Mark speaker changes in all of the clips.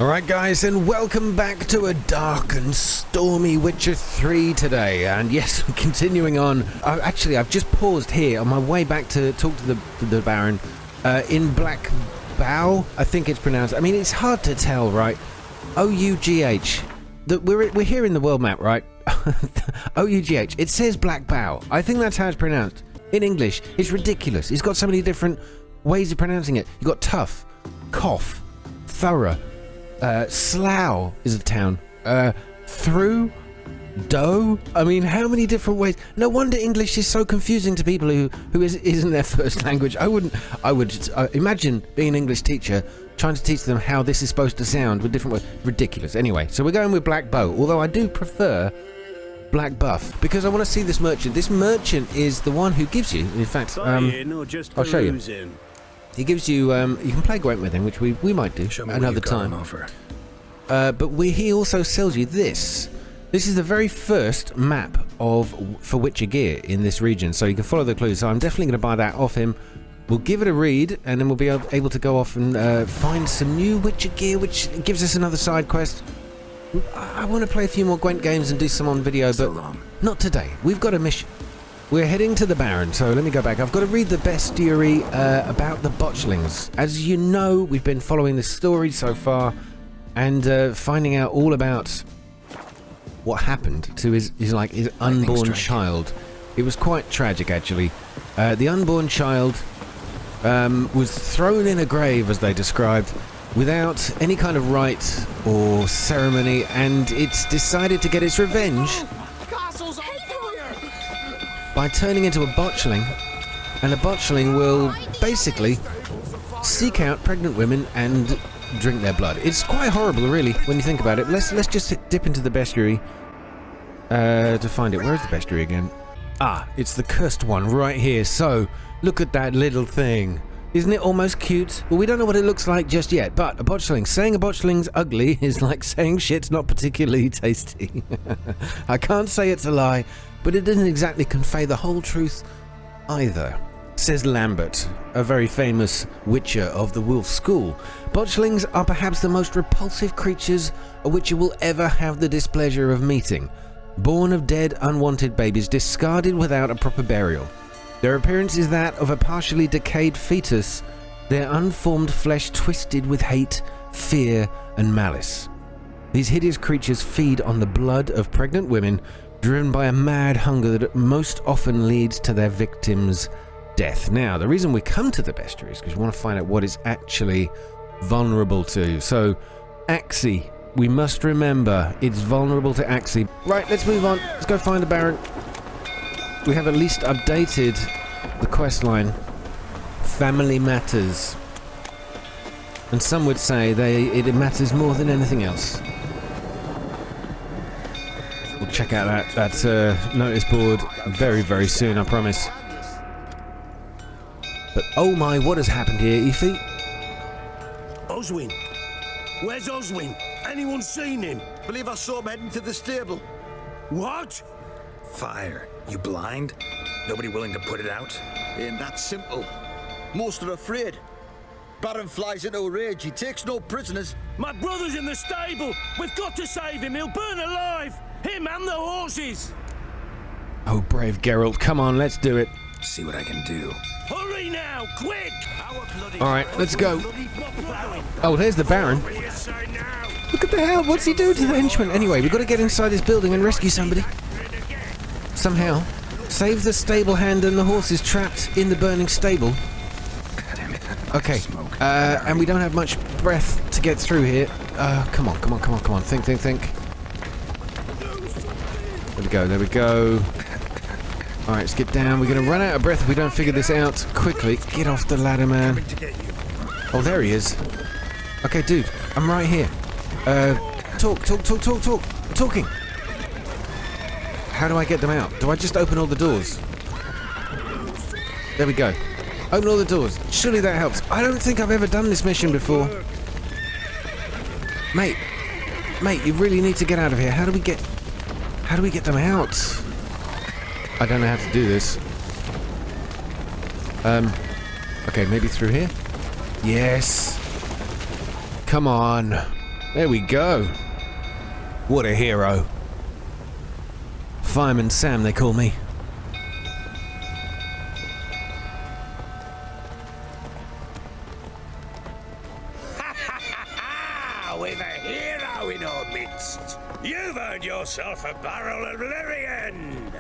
Speaker 1: Alright guys, and welcome back to a dark and stormy Witcher 3 today. And yes, continuing on. I've just paused here on my way back to talk to the Baron in Black Bow, I think it's pronounced. I mean, it's hard to tell, right? O-U-G-H. We're here in the world map, right? O-U-G-H. It says Black Bow. I think that's how it's pronounced. In English, it's ridiculous. It's got so many different ways of pronouncing it. You've got tough, cough, thorough. Slough is a town. Through, dough. I mean, how many different ways? No wonder English is so confusing to people who isn't their first language. I would imagine being an English teacher trying to teach them how this is supposed to sound with different words. Ridiculous. Anyway, so we're going with Black Bow. Although I do prefer Black Buff because I want to see this merchant. This merchant is the one who gives you. In fact, I'll show you. He gives you, you can play Gwent with him, which we might do another time. But he also sells you this. This is the very first map for Witcher gear in this region, so you can follow the clues. So I'm definitely going to buy that off him. We'll give it a read, and then we'll be able to go off and find some new Witcher gear, which gives us another side quest. I want to play a few more Gwent games and do some on video, but not today. We've got a mission. We're heading to the Baron, so let me go back. I've got to read the bestiary about the Botchlings. As you know, we've been following this story so far and finding out all about what happened to his unborn child. It was quite tragic, actually. The unborn child was thrown in a grave, as they described, without any kind of rite or ceremony, and it's decided to get its revenge by turning into a botchling, and a botchling will basically seek out pregnant women and drink their blood. It's quite horrible, really, when you think about it. Let's just dip into the bestiary to find it. Where's the bestiary again? Ah, it's the cursed one right here. So, look at that little thing. Isn't it almost cute? Well, we don't know what it looks like just yet, but a botchling. Saying a botchling's ugly is like saying shit's not particularly tasty. I can't say it's a lie, but it doesn't exactly convey the whole truth either, says Lambert, a very famous Witcher of the Wolf School. Botchlings are perhaps the most repulsive creatures a Witcher will ever have the displeasure of meeting. Born of dead, unwanted babies, discarded without a proper burial. Their appearance is that of a partially decayed fetus, their unformed flesh twisted with hate, fear, and malice. These hideous creatures feed on the blood of pregnant women, driven by a mad hunger that most often leads to their victims' death. Now, the reason we come to the bestiary is because we want to find out what it's actually vulnerable to. So, Axii, we must remember it's vulnerable to Axii. Right, let's move on. Let's go find the Baron. We have at least updated the quest line. Family matters. And some would say it matters more than anything else. We'll check out that notice board very, very soon, I promise. But oh my, what has happened here, Aoife?
Speaker 2: Oswin? Where's Oswin? Anyone seen him?
Speaker 3: Believe I saw him heading to the stable.
Speaker 2: What?
Speaker 4: Fire. You blind? Nobody willing to put it out?
Speaker 3: Ain't that simple. Most are afraid. Baron flies into a rage. He takes no prisoners.
Speaker 2: My brother's in the stable. We've got to save him. He'll burn alive. Him and the horses.
Speaker 1: Oh, brave Geralt. Come on, let's do it.
Speaker 4: See what I can do.
Speaker 2: Hurry now, quick!
Speaker 1: Alright, let's go. Oh, there's the Baron. Look at the hell. What's he doing to the henchman? Anyway, we've got to get inside this building and rescue somebody. Somehow. Save the stable hand and the horses trapped in the burning stable. Okay. And we don't have much breath to get through here. Come on. Think. There we go. Alright, let's get down. We're going to run out of breath if we don't figure this out quickly. Get off the ladder, man. Oh, there he is. Okay, dude. I'm right here. Talk. I'm talking. How do I get them out? Do I just open all the doors? There we go. Open all the doors. Surely that helps. I don't think I've ever done this mission before. Mate, you really need to get out of here. How do we get them out? I don't know how to do this. Okay, maybe through here? Yes. Come on. There we go. What a hero. Fireman Sam, they call me.
Speaker 2: With a hero in our midst, you've earned yourself a barrel of Lyrian.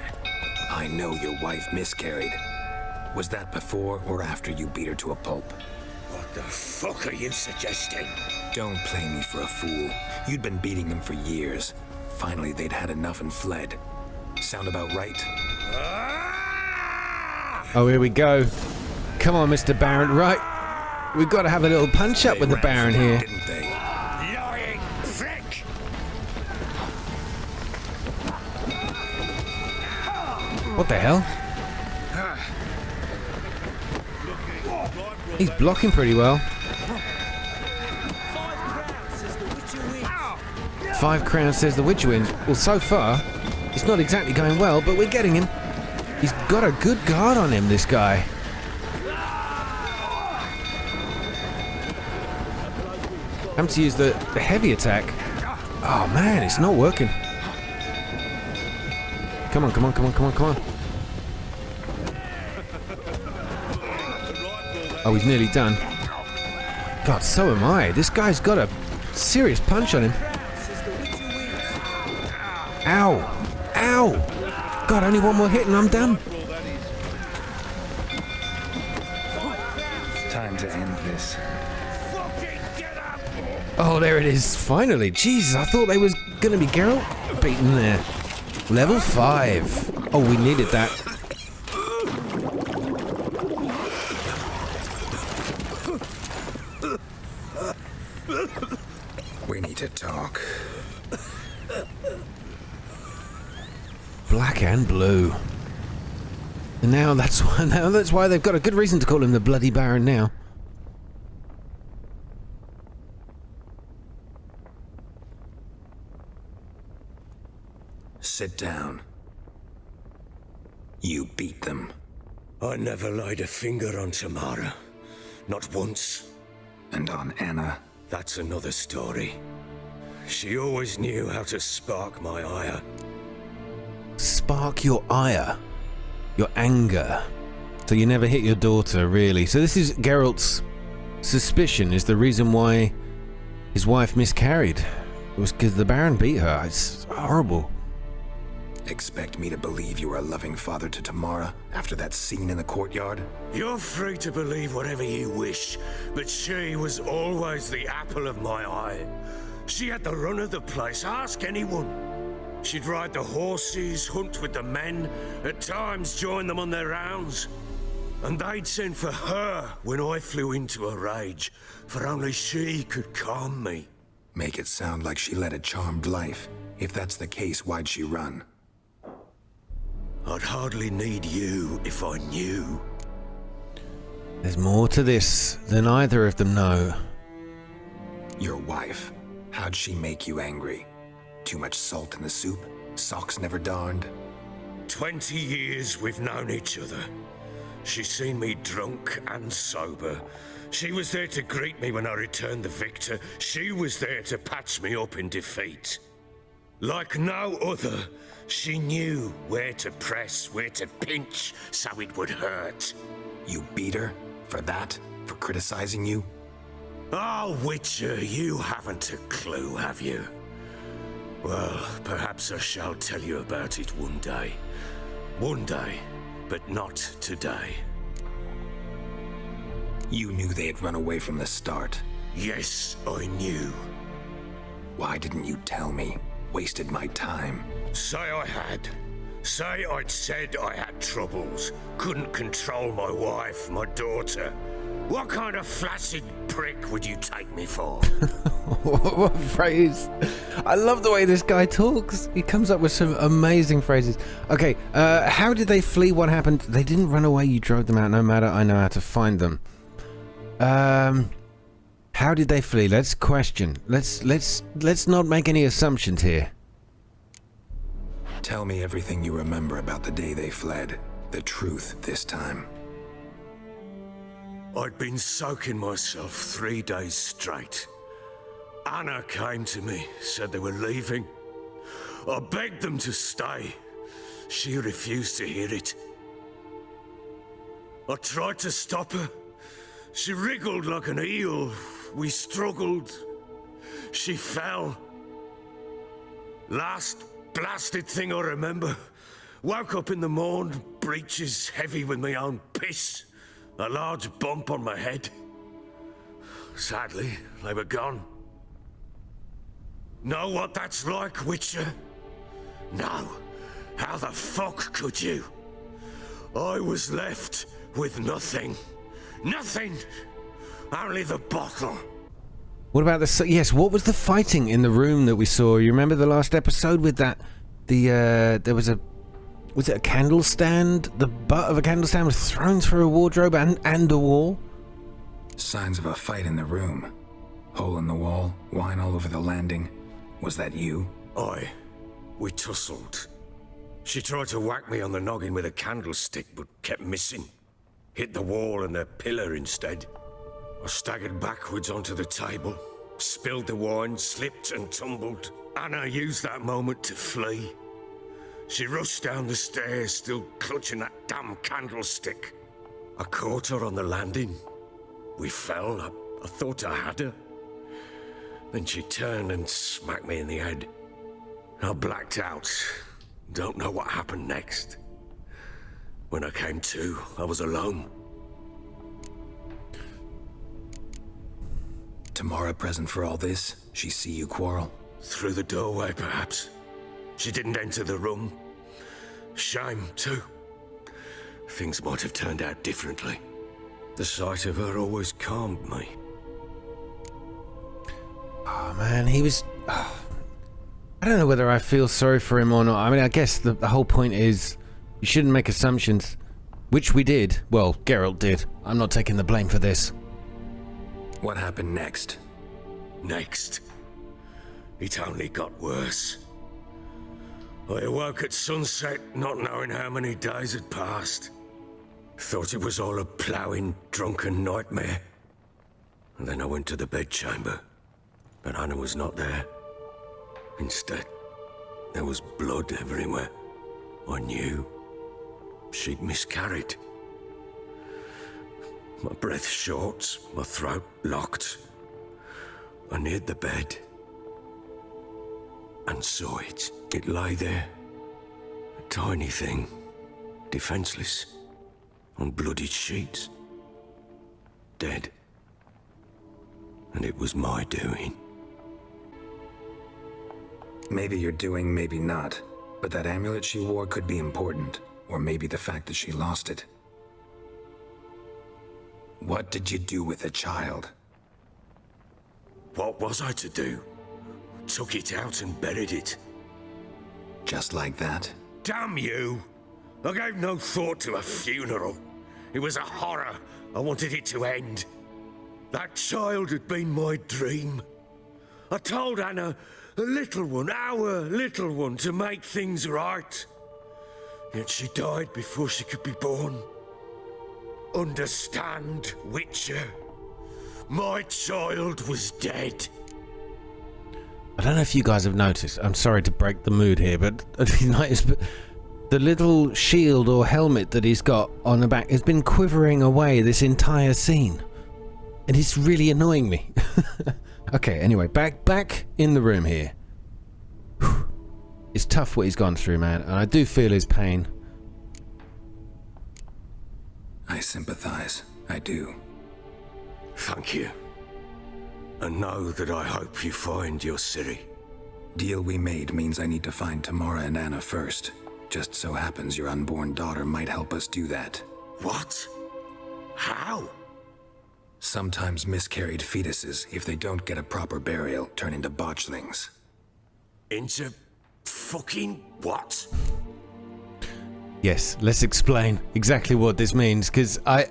Speaker 4: I know your wife miscarried. Was that before or after you beat her to a pulp?
Speaker 2: What the fuck are you suggesting?
Speaker 4: Don't play me for a fool. You'd been beating them for years. Finally, they'd had enough and fled. Sound about right?
Speaker 1: Oh, here we go. Come on, Mr. Baron. Right. We've got to have a little punch up with the Baron here.
Speaker 4: Didn't they?
Speaker 2: Lying prick!
Speaker 1: What the hell? He's blocking pretty well. 5 crowns says the Witcher wins. Well, so far, it's not exactly going well, but we're getting him. He's got a good guard on him, this guy. I'm to use the heavy attack. Oh man, it's not working. Come on, come on, come on, come on, come on. Oh, he's nearly done. God, so am I. This guy's got a serious punch on him. Ow! Ow! God, only one more hit and I'm done.
Speaker 4: Time to end this.
Speaker 1: Oh, there it is. Finally. Jesus, I thought they was going to be Geralt beaten there. Level 5. Oh, we needed that.
Speaker 4: We need to talk.
Speaker 1: Black and blue. And now that's why they've got a good reason to call him the Bloody Baron now.
Speaker 4: Sit down. You beat them.
Speaker 2: I never laid a finger on Tamara. Not once.
Speaker 4: And on Anna.
Speaker 2: That's another story. She always knew how to spark my ire.
Speaker 1: Spark your ire. Your anger. So you never hit your daughter, really. So this is Geralt's suspicion, is the reason why his wife miscarried. It was because the Baron beat her. It's horrible.
Speaker 4: Expect me to believe you were a loving father to Tamara after that scene in the courtyard?
Speaker 2: You're free to believe whatever you wish, but she was always the apple of my eye. She had the run of the place, ask anyone. She'd ride the horses, hunt with the men, at times join them on their rounds. And they'd send for her when I flew into a rage, for only she could calm me.
Speaker 4: Make it sound like she led a charmed life. If that's the case, why'd she run?
Speaker 2: I'd hardly need you if I knew.
Speaker 1: There's more to this than either of them know.
Speaker 4: Your wife. How'd she make you angry? Too much salt in the soup? Socks never darned?
Speaker 2: 20 years we've known each other. She's seen me drunk and sober. She was there to greet me when I returned the victor. She was there to patch me up in defeat. Like no other, she knew where to press, where to pinch, so it would hurt.
Speaker 4: You beat her? For that? For criticizing you?
Speaker 2: Oh, Witcher, you haven't a clue, have you? Well, perhaps I shall tell you about it one day. One day, but not today.
Speaker 4: You knew they had run away from the start.
Speaker 2: Yes, I knew.
Speaker 4: Why didn't you tell me? Wasted my time.
Speaker 2: Say I had. Say I'd said I had troubles. Couldn't control my wife, my daughter. What kind of flaccid prick would you take me for?
Speaker 1: What phrase? I love the way this guy talks. He comes up with some amazing phrases. Okay, how did they flee? What happened? They didn't run away. You drove them out. No matter. I know how to find them. How did they flee? Let's question. Let's not make any assumptions here.
Speaker 4: Tell me everything you remember about the day they fled. The truth this time.
Speaker 2: I'd been soaking myself 3 days straight. Anna came to me, said they were leaving. I begged them to stay. She refused to hear it. I tried to stop her. She wriggled like an eel. We struggled. She fell. Last blasted thing I remember. Woke up in the morn, breeches heavy with my own piss. A large bump on my head. Sadly, they were gone. Know what that's like, Witcher? No. How the fuck could you? I was left with nothing. Nothing! Only the bottle.
Speaker 1: What about the... Yes, what was the fighting in the room that we saw? You remember the last episode with that... there was a... Was it a candle stand? The butt of a candle stand was thrown through a wardrobe and a wall?
Speaker 4: Signs of a fight in the room. Hole in the wall, wine all over the landing. Was that you?
Speaker 2: Aye. We tussled. She tried to whack me on the noggin with a candlestick, but kept missing. Hit the wall and the pillar instead. I staggered backwards onto the table, spilled the wine, slipped and tumbled. Anna used that moment to flee. She rushed down the stairs, still clutching that damn candlestick. I caught her on the landing. We fell. I thought I had her. Then she turned and smacked me in the head. I blacked out. Don't know what happened next. When I came to, I was alone.
Speaker 4: Tamara present for all this? She see you quarrel?
Speaker 2: Through the doorway, perhaps. She didn't enter the room. Shame, too. Things might have turned out differently. The sight of her always calmed me.
Speaker 1: Oh, man, he was... I don't know whether I feel sorry for him or not. I mean, I guess the whole point is you shouldn't make assumptions. Which we did. Well, Geralt did. I'm not taking the blame for this.
Speaker 4: What happened next?
Speaker 2: Next? It only got worse. I awoke at sunset, not knowing how many days had passed. Thought it was all a ploughing, drunken nightmare. And then I went to the bedchamber, but Anna was not there. Instead, there was blood everywhere. I knew she'd miscarried. My breath short, my throat locked. I neared the bed and saw it. It lay there, a tiny thing, defenseless, on bloodied sheets, dead. And it was my doing.
Speaker 4: Maybe you're doing, maybe not. But that amulet she wore could be important. Or maybe the fact that she lost it. What did you do with the child?
Speaker 2: What was I to do? Took it out and buried it.
Speaker 4: Just like that?
Speaker 2: Damn you! I gave no thought to a funeral. It was a horror. I wanted it to end. That child had been my dream. I told Anna, the little one, our little one, to make things right. Yet she died before she could be born. Understand, Witcher? My child was dead.
Speaker 1: I don't know if you guys have noticed. I'm sorry to break the mood here, but have you noticed the little shield or helmet that he's got on the back has been quivering away this entire scene. And it's really annoying me. Okay, anyway, back in the room here. It's tough what he's gone through, man, and I do feel his pain.
Speaker 4: I sympathize. I do.
Speaker 2: Thank you. And know that I hope you find your Ciri.
Speaker 4: Deal we made means I need to find Tamara and Anna first. Just so happens your unborn daughter might help us do that.
Speaker 2: What? How?
Speaker 4: Sometimes miscarried fetuses, if they don't get a proper burial, turn into botchlings.
Speaker 2: Into fucking what?
Speaker 1: Yes, let's explain exactly what this means, because I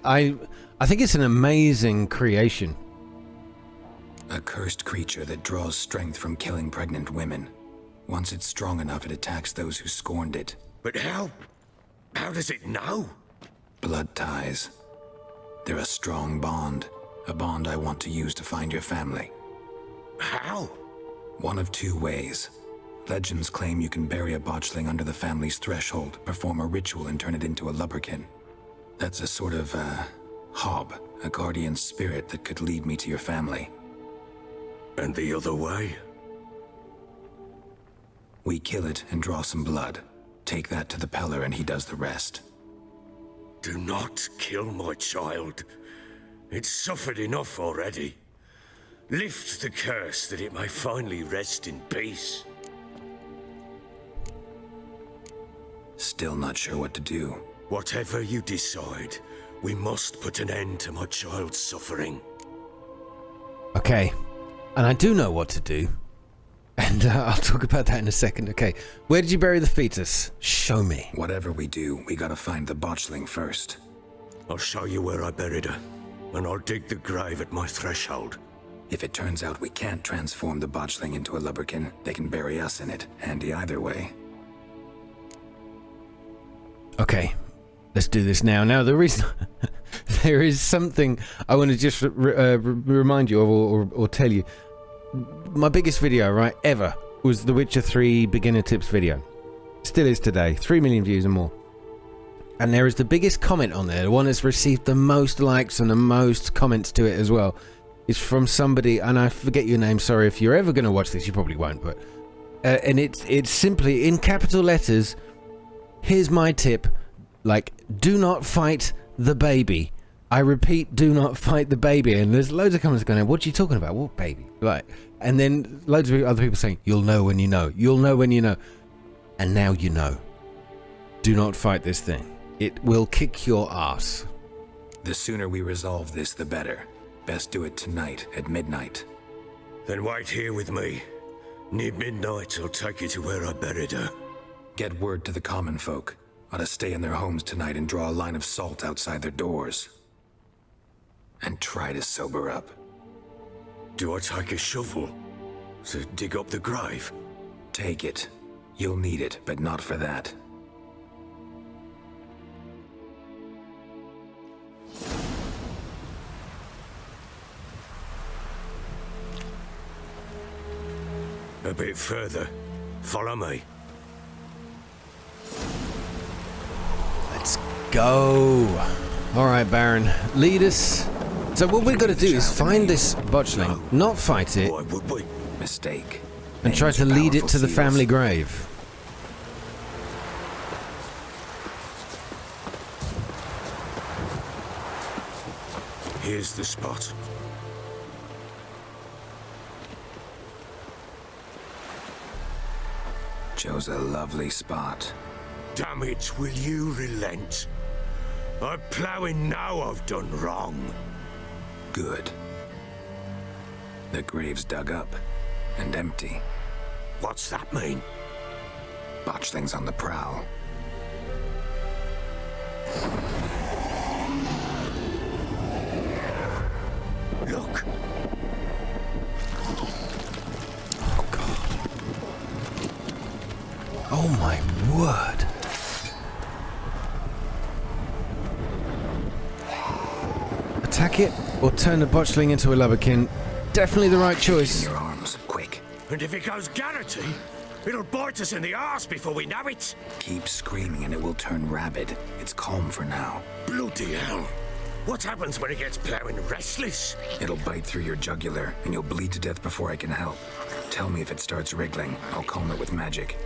Speaker 1: think it's an amazing creation.
Speaker 4: A cursed creature that draws strength from killing pregnant women. Once it's strong enough, it attacks those who scorned it.
Speaker 2: But how does it know?
Speaker 4: Blood ties. They're a strong bond. A bond I want to use to find your family.
Speaker 2: How?
Speaker 4: One of two ways. Legends claim you can bury a botchling under the family's threshold, perform a ritual, and turn it into a lubberkin. That's a sort of, hob, a guardian spirit that could lead me to your family.
Speaker 2: And the other way?
Speaker 4: We kill it and draw some blood. Take that to the Peller and he does the rest.
Speaker 2: Do not kill my child. It's suffered enough already. Lift the curse that it may finally rest in peace.
Speaker 4: Still not sure what to do.
Speaker 2: Whatever you decide, we must put an end to my child's suffering.
Speaker 1: Okay, and I do know what to do. And I'll talk about that in a second. Okay, where did you bury the fetus? Show me.
Speaker 4: Whatever we do, we gotta find the botchling first.
Speaker 2: I'll show you where I buried her, and I'll dig the grave at my threshold.
Speaker 4: If it turns out we can't transform the botchling into a lubberkin, they can bury us in it. Handy either way.
Speaker 1: Okay, let's do this now. Now, the reason... there is something I want to just remind you of or tell you. My biggest video, right, ever, was the Witcher 3 beginner tips video. Still is today. 3 million views and more. And there is the biggest comment on there, the one that's received the most likes and the most comments to it as well. It's from somebody, and I forget your name, sorry, if you're ever going to watch this, you probably won't, but... and it's simply, in capital letters, here's my tip, like, do not fight the baby. I repeat, do not fight the baby. And there's loads of comments going, what are you talking about? What baby? Right. And then loads of other people saying, you'll know when you know. You'll know when you know. And now you know. Do not fight this thing. It will kick your ass.
Speaker 4: The sooner we resolve this, the better. Best do it tonight at midnight.
Speaker 2: Then wait here with me. Near midnight, I'll take you to where I buried her.
Speaker 4: Get word to the common folk. Ought to stay in their homes tonight and draw a line of salt outside their doors. And try to sober up.
Speaker 2: Do I take a shovel to dig up the grave?
Speaker 4: Take it. You'll need it, but not for that.
Speaker 2: A bit further. Follow me.
Speaker 1: Let's go. All right, Baron, lead us. So what we've got to do is find this botchling, not fight it,
Speaker 2: Why would we?
Speaker 4: Mistake.
Speaker 1: and try to lead it to the family grave.
Speaker 2: Here's the spot.
Speaker 4: Chose a lovely spot.
Speaker 2: Damn it, will you relent? I'm ploughing now I've done wrong.
Speaker 4: Good. The grave's dug up and empty.
Speaker 2: What's that mean?
Speaker 4: Botchling's on the prowl.
Speaker 2: Look.
Speaker 1: Oh, God. Oh, my word. Attack it or turn the botchling into a lubberkin. Definitely the right
Speaker 4: In
Speaker 1: choice.
Speaker 4: your arms, quick.
Speaker 2: And if it goes garrity, it'll bite us in the arse before we know it.
Speaker 4: Keep screaming and it will turn rabid. It's calm for now.
Speaker 2: Bloody hell. What happens when it gets ploughing restless?
Speaker 4: It'll bite through your jugular and you'll bleed to death before I can help. Tell me if it starts wriggling. I'll calm it with magic.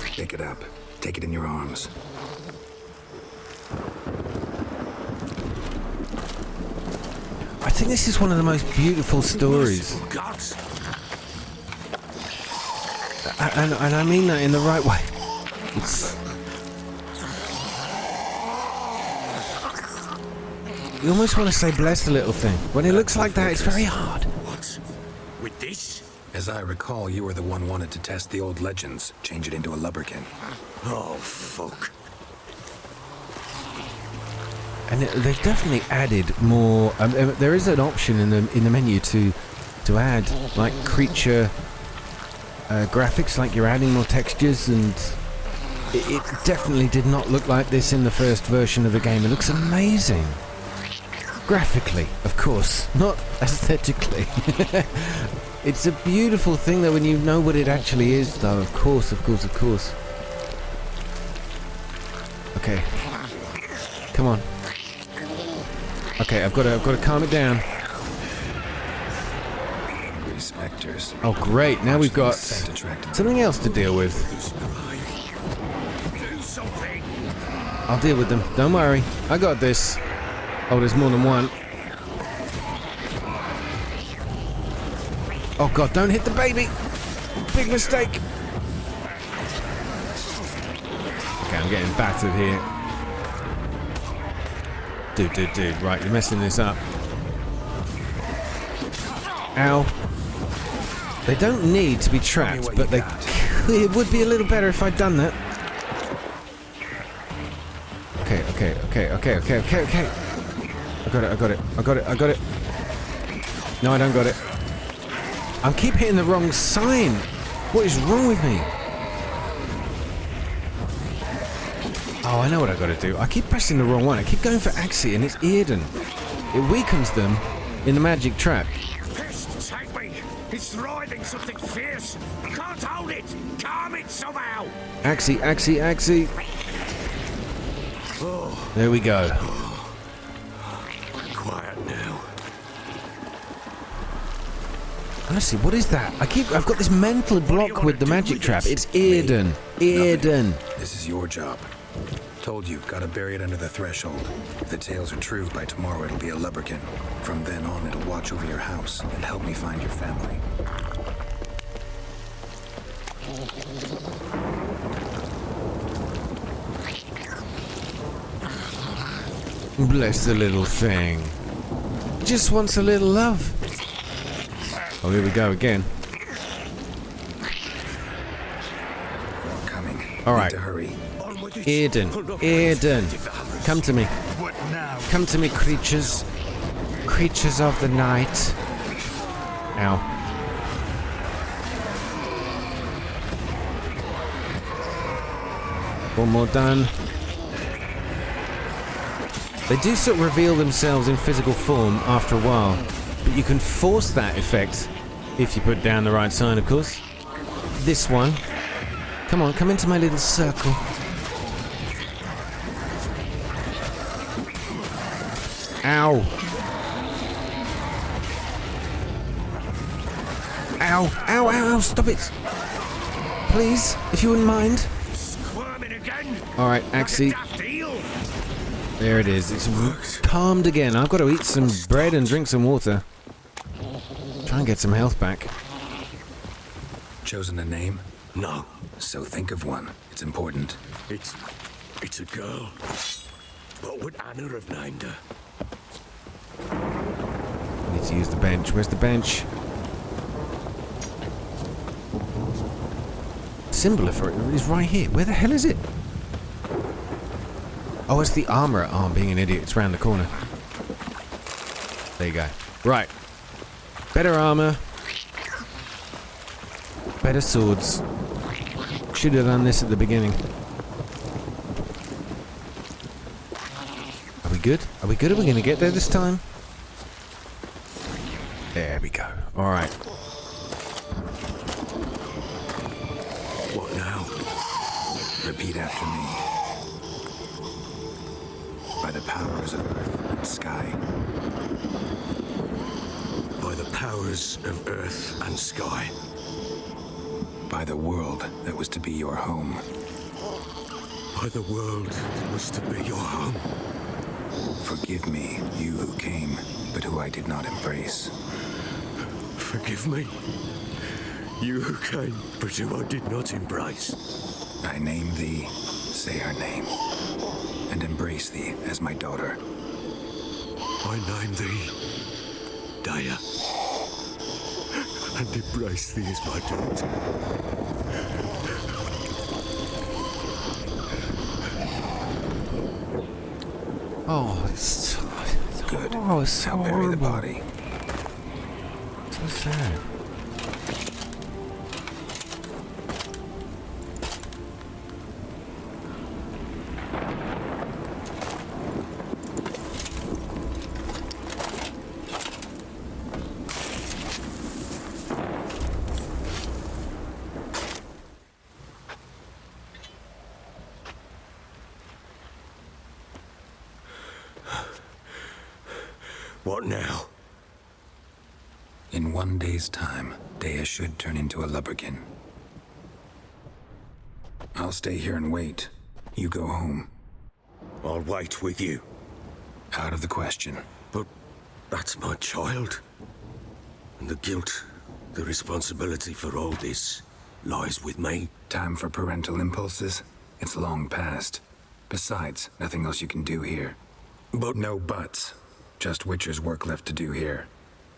Speaker 4: Pick it up. Take it in your arms.
Speaker 1: I think this is one of the most beautiful stories.
Speaker 2: Merciful gods.
Speaker 1: And I mean that in the right way. It's... You almost want to say bless the little thing. When it looks like that, it's very hard.
Speaker 2: What? With this?
Speaker 4: As I recall, you were the one wanted to test the old legends, change it into a lubberkin.
Speaker 2: Oh, fuck.
Speaker 1: And they've definitely added more. There is an option in the menu to add like creature graphics, like you're adding more textures, and it definitely did not look like this in the first version of the game. It looks amazing. Graphically, of course, not aesthetically. It's a beautiful thing though when you know what it actually is though, of course. Okay. Come on. Okay, I've got to calm it down.
Speaker 4: Angry specters.
Speaker 1: Oh great, now we've got something else to deal with.
Speaker 2: Do something.
Speaker 1: I'll deal with them, don't worry. I got this. Oh, there's more than one. Oh god, don't hit the baby! Big mistake! Okay, I'm getting battered here. Dude, right, you're messing this up. Ow. They don't need to be trapped, but it would be a little better if I'd done that. Okay. I got it. No, I don't got it. I keep hitting the wrong sign. What is wrong with me? Oh, I know what I got to do. I keep pressing the wrong one. I keep going for Axie and it's Earden. It weakens them in the magic trap.
Speaker 2: Pest, take me. It's writhing something fierce. I can't hold it. Calm it somehow.
Speaker 1: Axie.
Speaker 2: Oh,
Speaker 1: There we go.
Speaker 2: quiet now.
Speaker 1: Honestly, what is that? I've got this mental block with the magic trap. It's Earden. Earden.
Speaker 4: This is your job. Told you, gotta bury it under the threshold. If the tales are true, by tomorrow it'll be a Lubberkin. From then on, it'll watch over your house and help me find your family.
Speaker 1: Bless the little thing. Just wants a little love. Oh, here we go again.
Speaker 4: Coming.
Speaker 1: All
Speaker 4: Need
Speaker 1: right.
Speaker 4: to hurry.
Speaker 1: Earden. Come to me.
Speaker 2: What now?
Speaker 1: Come to me, creatures. Creatures of the night. Ow. One more done. They do sort of reveal themselves in physical form after a while, but you can force that effect if you put down the right sign, of course. This one. Come on, come into my little circle. Ow. Ow, stop it. Please, if you wouldn't mind.
Speaker 2: Squirming again.
Speaker 1: Alright, Axie.
Speaker 2: Like a daft eel.
Speaker 1: There it is. It's calmed again. I've got to eat some bread and drink some water. Try and get some health back.
Speaker 4: Chosen a name?
Speaker 2: No,
Speaker 4: So think of one. It's important.
Speaker 2: it's a girl. What would Anna have named her?
Speaker 1: Need to use the bench. Where's the bench? Symbol for it is right here. Where the hell is it? Oh, it's the armor. Oh, I'm being an idiot. It's round the corner. There you go. Right. Better armor. Better swords. Should have done this at the beginning. Are we good? Are we good? Are we going to get there this time? There we go. All right.
Speaker 2: What now?
Speaker 4: Repeat after me. By the powers of earth and sky.
Speaker 2: By the powers of earth and sky.
Speaker 4: By the world that was to be your home.
Speaker 2: By the world that was to be your home.
Speaker 4: Forgive me, you who came, but who I did not embrace.
Speaker 2: Forgive me. You who came, but who I did not embrace.
Speaker 4: I name thee, say her name, and embrace thee as my daughter.
Speaker 2: I name thee Daya, and embrace thee as my daughter.
Speaker 1: Oh, it's
Speaker 4: Good.
Speaker 1: Oh, it's so
Speaker 4: Now bury the
Speaker 1: horrible.
Speaker 4: body.
Speaker 1: So sad.
Speaker 2: What now?
Speaker 4: In 1 day's time, Dea should turn into a Lubberkin. I'll stay here and wait. You go home.
Speaker 2: I'll wait with you.
Speaker 4: Out of the question.
Speaker 2: But that's my child. And the guilt, the responsibility for all this lies with me.
Speaker 4: Time for parental impulses? It's long past. Besides, nothing else you can do here.
Speaker 2: But
Speaker 4: No buts. Just Witcher's work left to do here.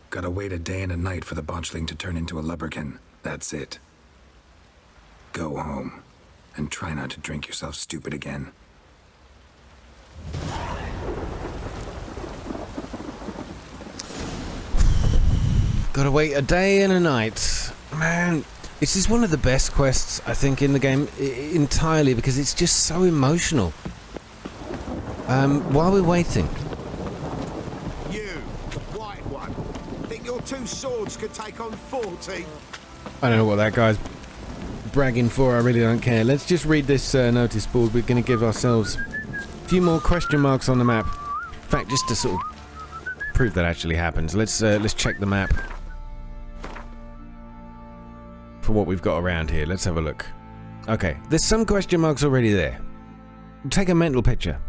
Speaker 4: Gotta wait a day and a night for the botchling to turn into a Lubberkin. That's it. Go home. And try not to drink yourself stupid again.
Speaker 1: Gotta wait a day and a night. Man, this is one of the best quests, I think, in the game entirely because it's just so emotional. While we're waiting.
Speaker 5: You, the white one, think your two swords could take on 40?
Speaker 1: I don't know what that guy's bragging for, I really don't care. Let's just read this notice board. We're going to give ourselves a few more question marks on the map. In fact, just to sort of prove that actually happens, let's check the map for what we've got around here. Let's have a look. Okay, there's some question marks already there. Take a mental picture.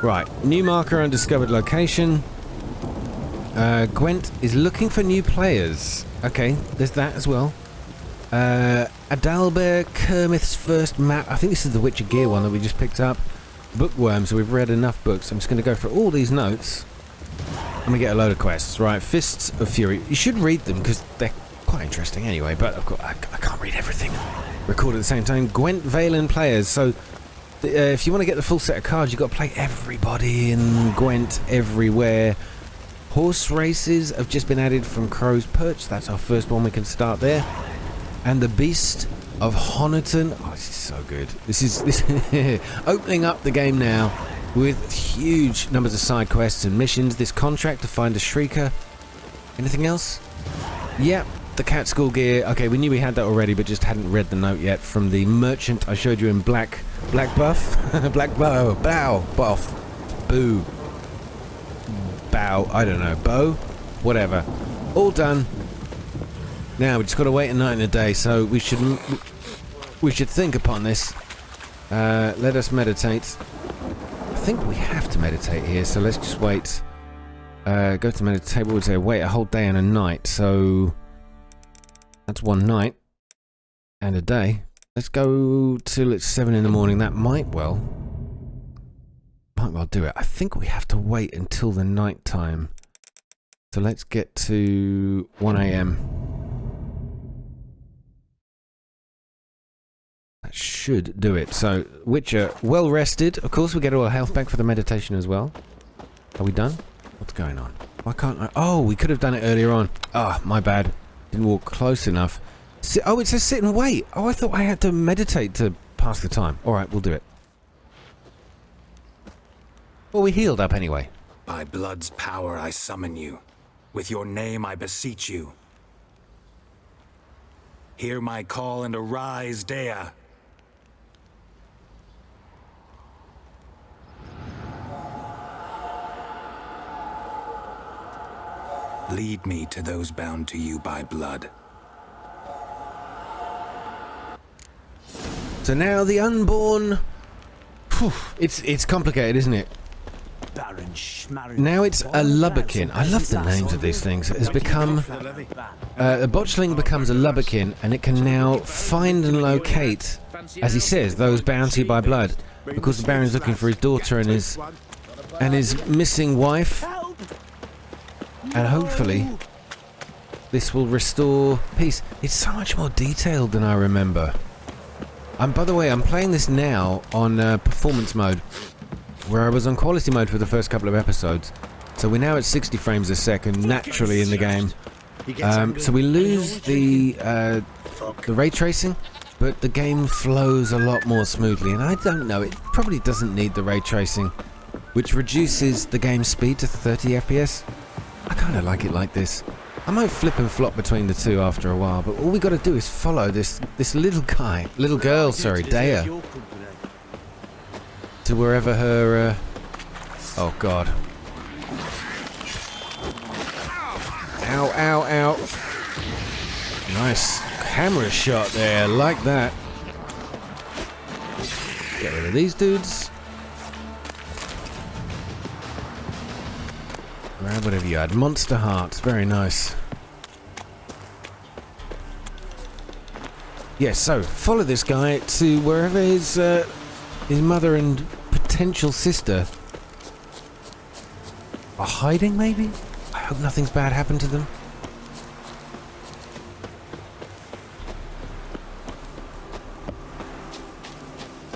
Speaker 1: Right, new marker, undiscovered location. Gwent is looking for new players. Okay, there's that as well. Adalbert Kermith's first map. I think this is the Witcher Gear one that we just picked up. Bookworm, so we've read enough books. I'm just going to go for all these notes. And we get a load of quests. Right, Fists of Fury. You should read them because they're quite interesting anyway, but of course, I can't read everything. Record at the same time. Gwent Valen players. So if you want to get the full set of cards, you've got to play everybody in Gwent everywhere. Horse races have just been added from Crow's Perch. That's our first one. We can start there. And the Beast of Honiton. Oh, this is so good. This is opening up the game now with huge numbers of side quests and missions. This contract to find a Shrieker. Anything else? Yep, the cat school gear. Okay, we knew we had that already, but just hadn't read the note yet from the merchant I showed you in black buff, black bow, buff, boo. Bow, I don't know, bow, whatever. All done. Now we just got to wait a night and a day, so we should think upon this. Let us meditate. I think we have to meditate here, so let's just wait. Go to meditate. What would say? Wait a whole day and a night. So that's one night and a day. Let's go till it's 7 in the morning. That might well do it. I think we have to wait until the night time. So let's get to 1 a.m. That should do it. So Witcher, well rested. Of course, we get all our health back for the meditation as well. Are we done? What's going on? Why can't I? Oh, we could have done it earlier on. Ah, my bad. Didn't walk close enough. Oh, it says sit and wait. Oh, I thought I had to meditate to pass the time. All right, we'll do it. Well, we healed up anyway.
Speaker 4: By blood's power I summon you. With your name I beseech you. Hear my call and arise, Dea. Lead me to those bound to you by blood.
Speaker 1: So now the unborn. Whew, it's complicated, isn't it? Now it's a Lubberkin. I love the names of these things. It has become a botchling becomes a Lubberkin, and it can now find and locate, as he says, those bound to by blood, because the Baron's looking for his daughter and his missing wife, and hopefully this will restore peace. It's so much more detailed than I remember. By the way, I'm playing this now on performance mode, where I was on quality mode for the first couple of episodes. So we're now at 60 frames a second, naturally in the game. So we lose the ray tracing, but the game flows a lot more smoothly. And I don't know, it probably doesn't need the ray tracing, which reduces the game speed to 30 FPS. I kind of like it like this. I might flip and flop between the two after a while, but all we got to do is follow this little girl, Dea. to wherever her... Oh, God. Ow, ow, ow. Nice camera shot there, like that. Get rid of these dudes. Grab whatever you had. Monster hearts, very nice. Yes, so follow this guy to wherever his mother and potential sister are hiding, maybe? I hope nothing's bad happened to them.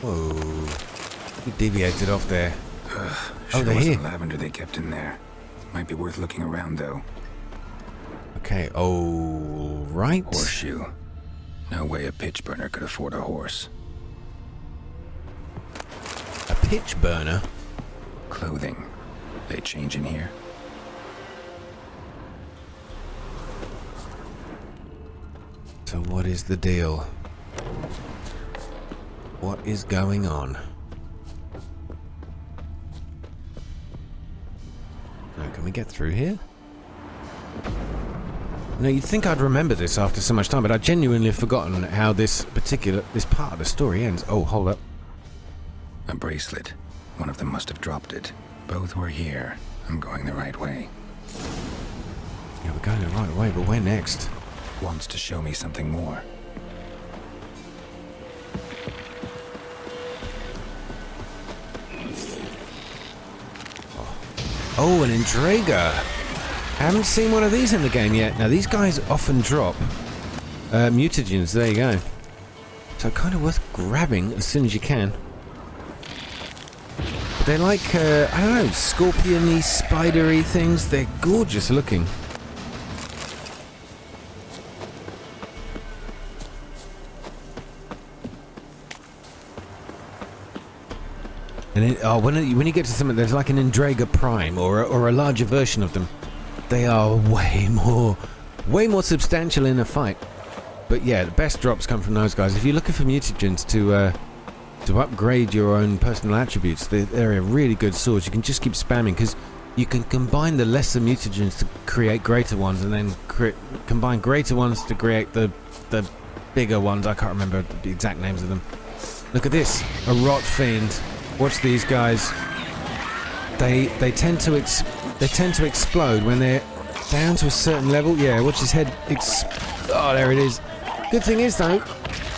Speaker 1: Whoa. You deviated off there.
Speaker 4: Sure,
Speaker 1: they're
Speaker 4: wasn't
Speaker 1: here.
Speaker 4: lavender they kept in there. Might be worth looking around, though.
Speaker 1: Okay, all right.
Speaker 4: Horseshoe. No way a pitch burner could afford a horse.
Speaker 1: A pitch burner?
Speaker 4: Clothing. They change in here?
Speaker 1: So what is the deal? What is going on? Now, can we get through here? No, you'd think I'd remember this after so much time, but I genuinely have forgotten how this part of the story ends. Oh, hold up.
Speaker 4: A bracelet. One of them must have dropped it. Both were here. I'm going the right way.
Speaker 1: Yeah, we're going the right way, but where next?
Speaker 4: Wants to show me something more.
Speaker 1: Oh, an Indraga. Haven't seen one of these in the game yet. Now, these guys often drop mutagens. There you go. So kind of worth grabbing as soon as you can. But they're like, I don't know, scorpion-y, spidery things. They're gorgeous looking. And when you get to something, there's like an Indraga Prime or a larger version of them. They are way more substantial in a fight. But yeah, the best drops come from those guys. If you're looking for mutagens to upgrade your own personal attributes, they're a really good source. You can just keep spamming because you can combine the lesser mutagens to create greater ones, and then combine greater ones to create the bigger ones. I can't remember the exact names of them. Look at this, a rot fiend. Watch these guys. They tend to explode when they're down to a certain level. Yeah, watch his head. Oh, there it is. Good thing is though,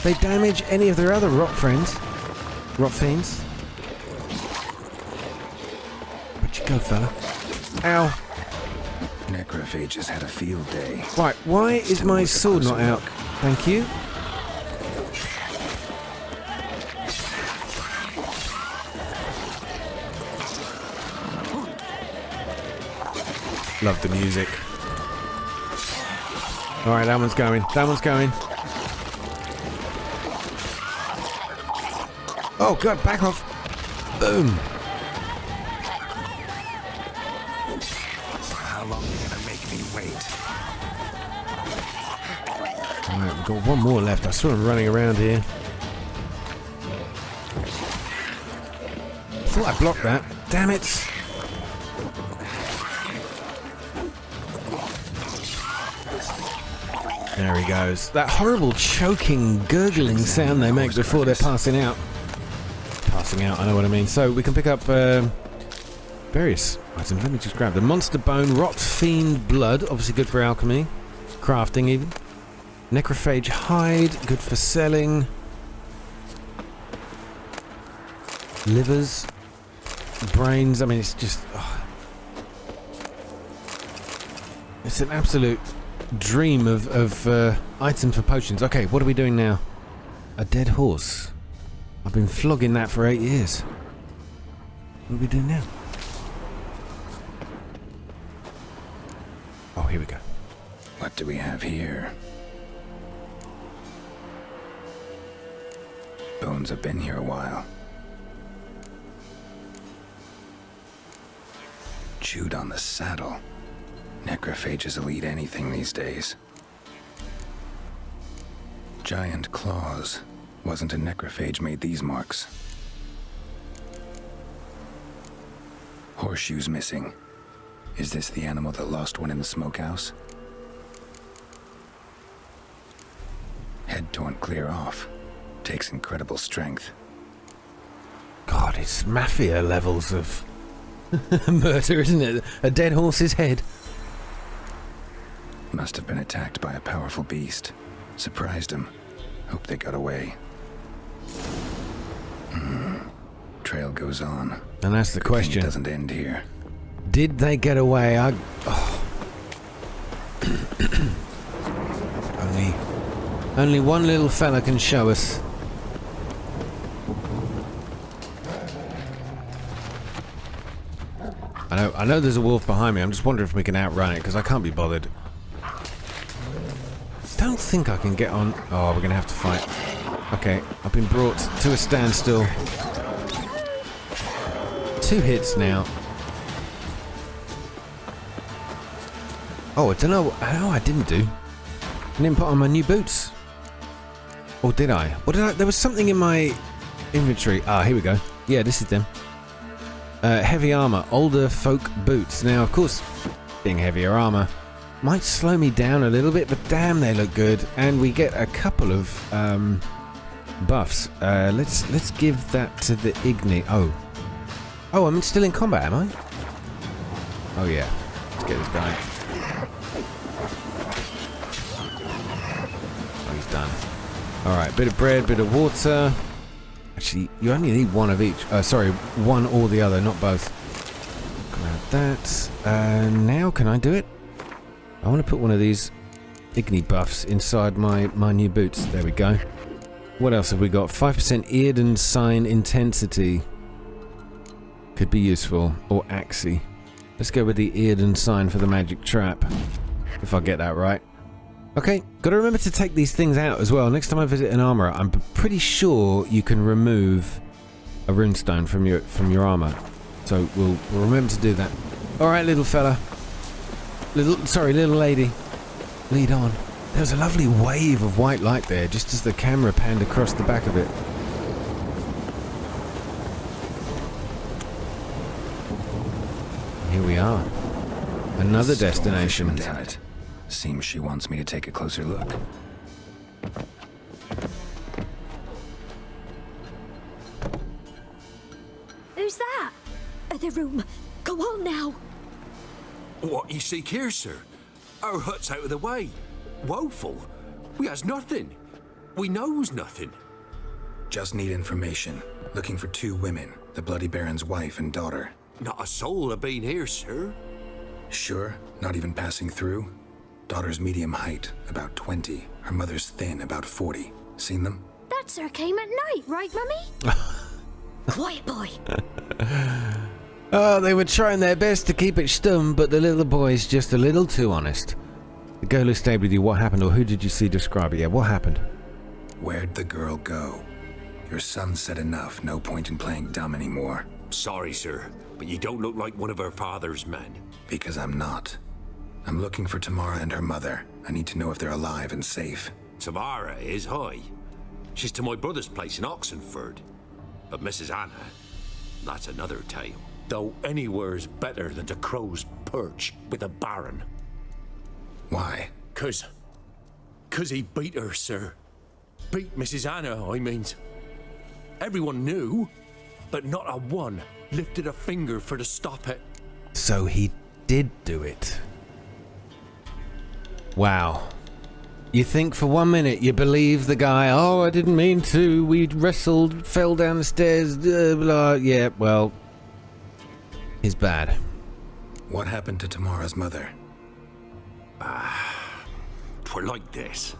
Speaker 1: they damage any of their other rot fiends. Where'd you go, fella? Ow.
Speaker 4: Necrophages had a field day.
Speaker 1: Right, why is my sword not out? Thank you. Love the music. Alright, that one's going. That one's going. Oh god, back off. Boom.
Speaker 4: How long are you gonna make me wait?
Speaker 1: Alright, we've got one more left. I saw him running around here. I thought I blocked that. Damn it. There he goes. That horrible choking, gurgling sound they make before they're passing out. Passing out, I know what I mean. So we can pick up various items. Let me just grab the monster bone, rot fiend blood, obviously good for alchemy, crafting even. Necrophage hide, good for selling. Livers, brains. I mean, it's just it's an absolute dream of items for potions. Okay, what are we doing now? A dead horse. I've been flogging that for 8 years. What do we do now? Oh, here we go.
Speaker 4: What do we have here? Bones have been here a while. Chewed on the saddle. Necrophages will eat anything these days. Giant claws. Wasn't a necrophage made these marks. horseshoe's missing. Is this the animal that lost one in the smokehouse? Head torn clear off. Takes incredible strength.
Speaker 1: God, it's mafia levels of murder, isn't it? A dead horse's head.
Speaker 4: Must have been attacked by a powerful beast. Surprised him. Hope they got away. Trail goes on.
Speaker 1: And that's the question.
Speaker 4: It doesn't end here.
Speaker 1: Did they get away? Only one little fella can show us. I know there's a wolf behind me. I'm just wondering if we can outrun it, because I can't be bothered. Don't think I can get on. Oh, we're gonna have to fight. Okay, I've been brought to a standstill. 2 hits now. Oh, I don't know. Oh, I didn't do. I didn't put on my new boots. Or did I? What did I? There was something in my inventory. Ah, here we go. Yeah, this is them. Heavy armor, older folk boots. Now, of course, being heavier armor might slow me down a little bit, but damn, they look good. And we get a couple of buffs. Let's give that to the Igni. Oh, I'm still in combat, am I? Oh yeah. Let's get this guy. Oh, he's done. All right, bit of bread, bit of water. Actually, you only need one of each. Sorry, one or the other, not both. Grab that. Now, can I do it? I want to put one of these Igni buffs inside my new boots. There we go. What else have we got? 5% Earden Sign Intensity. Could be useful. Or Axie. Let's go with the Earden Sign for the magic trap. If I get that right. Okay, got to remember to take these things out as well. Next time I visit an armourer, I'm pretty sure you can remove a runestone from your armour. So we'll remember to do that. All right, little fella. Little lady. Lead on. There was a lovely wave of white light there, just as the camera panned across the back of it. Here we are. Another destination.
Speaker 4: Damn it. Seems she wants me to take a closer look.
Speaker 6: Who's that? The room. Go on now.
Speaker 2: What you seek here, sir? Our hut's out of the way. Woeful. We has nothing. We knows nothing.
Speaker 4: Just need information. Looking for 2 women, the Bloody Baron's wife and daughter.
Speaker 2: Not a soul have been here, sir.
Speaker 4: Sure? Not even passing through? Daughter's medium height, about 20. Her mother's thin, about 40. Seen them?
Speaker 6: That sir came at night, right, Mummy? Quiet, boy.
Speaker 1: Oh, they were trying their best to keep it stum, but the little boy's just a little too honest. The girl who stayed with you, what happened, or who did you see describe it? Yeah, what happened?
Speaker 4: Where'd the girl go? Your son said enough, no point in playing dumb anymore.
Speaker 2: Sorry, sir, but you don't look like one of our father's men.
Speaker 4: Because I'm not. I'm looking for Tamara and her mother. I need to know if they're alive and safe.
Speaker 2: Tamara is high. She's to my brother's place in Oxenford. But Mrs. Anna, that's another tale. Though anywhere's better than to Crow's Perch with a baron.
Speaker 4: Why?
Speaker 2: 'Cause he beat her, sir. Beat Mrs. Anna, I mean. Everyone knew, but not a one lifted a finger for to stop it.
Speaker 1: So he did do it. Wow. You think for 1 minute you believe the guy, oh, I didn't mean to, we wrestled, fell down the stairs, blah, yeah, well, he's bad.
Speaker 4: What happened to Tamara's mother?
Speaker 2: 'Twere like this.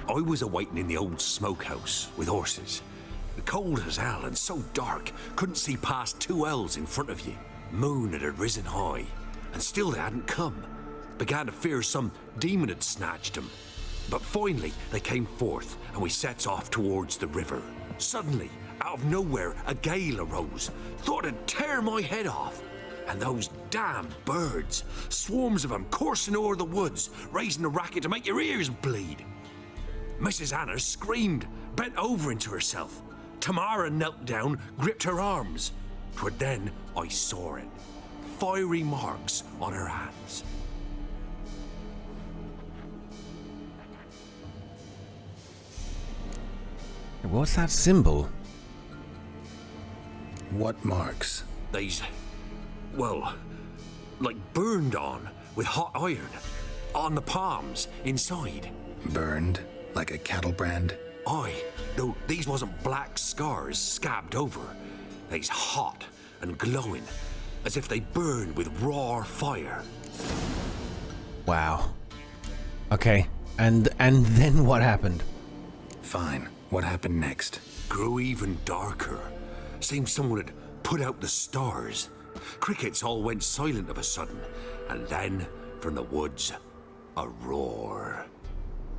Speaker 2: I was awaiting in the old smokehouse with horses. Cold as hell and so dark, couldn't see past 2 ells in front of you. Moon had risen high, and still they hadn't come. Began to fear some demon had snatched them. But finally, they came forth, and we sets off towards the river. Suddenly, out of nowhere, a gale arose. Thought it'd tear my head off. And those damn birds, swarms of them coursing o'er the woods, raising a racket to make your ears bleed. Mrs. Anna screamed, bent over into herself. Tamara knelt down, gripped her arms. 'Twere then I saw it. fiery marks on her hands.
Speaker 1: What's that symbol?
Speaker 4: What marks?
Speaker 2: These, well, like burned on with hot iron. On the palms, inside.
Speaker 4: Burned? Like a cattle brand?
Speaker 2: Aye, no, these wasn't black scars scabbed over. They's hot and glowing, as if they burned with raw fire.
Speaker 1: Wow. Okay, and then what happened?
Speaker 4: Fine. What happened next?
Speaker 2: Grew even darker. Seemed someone had put out the stars. Crickets all went silent of a sudden, and then, from the woods, a roar.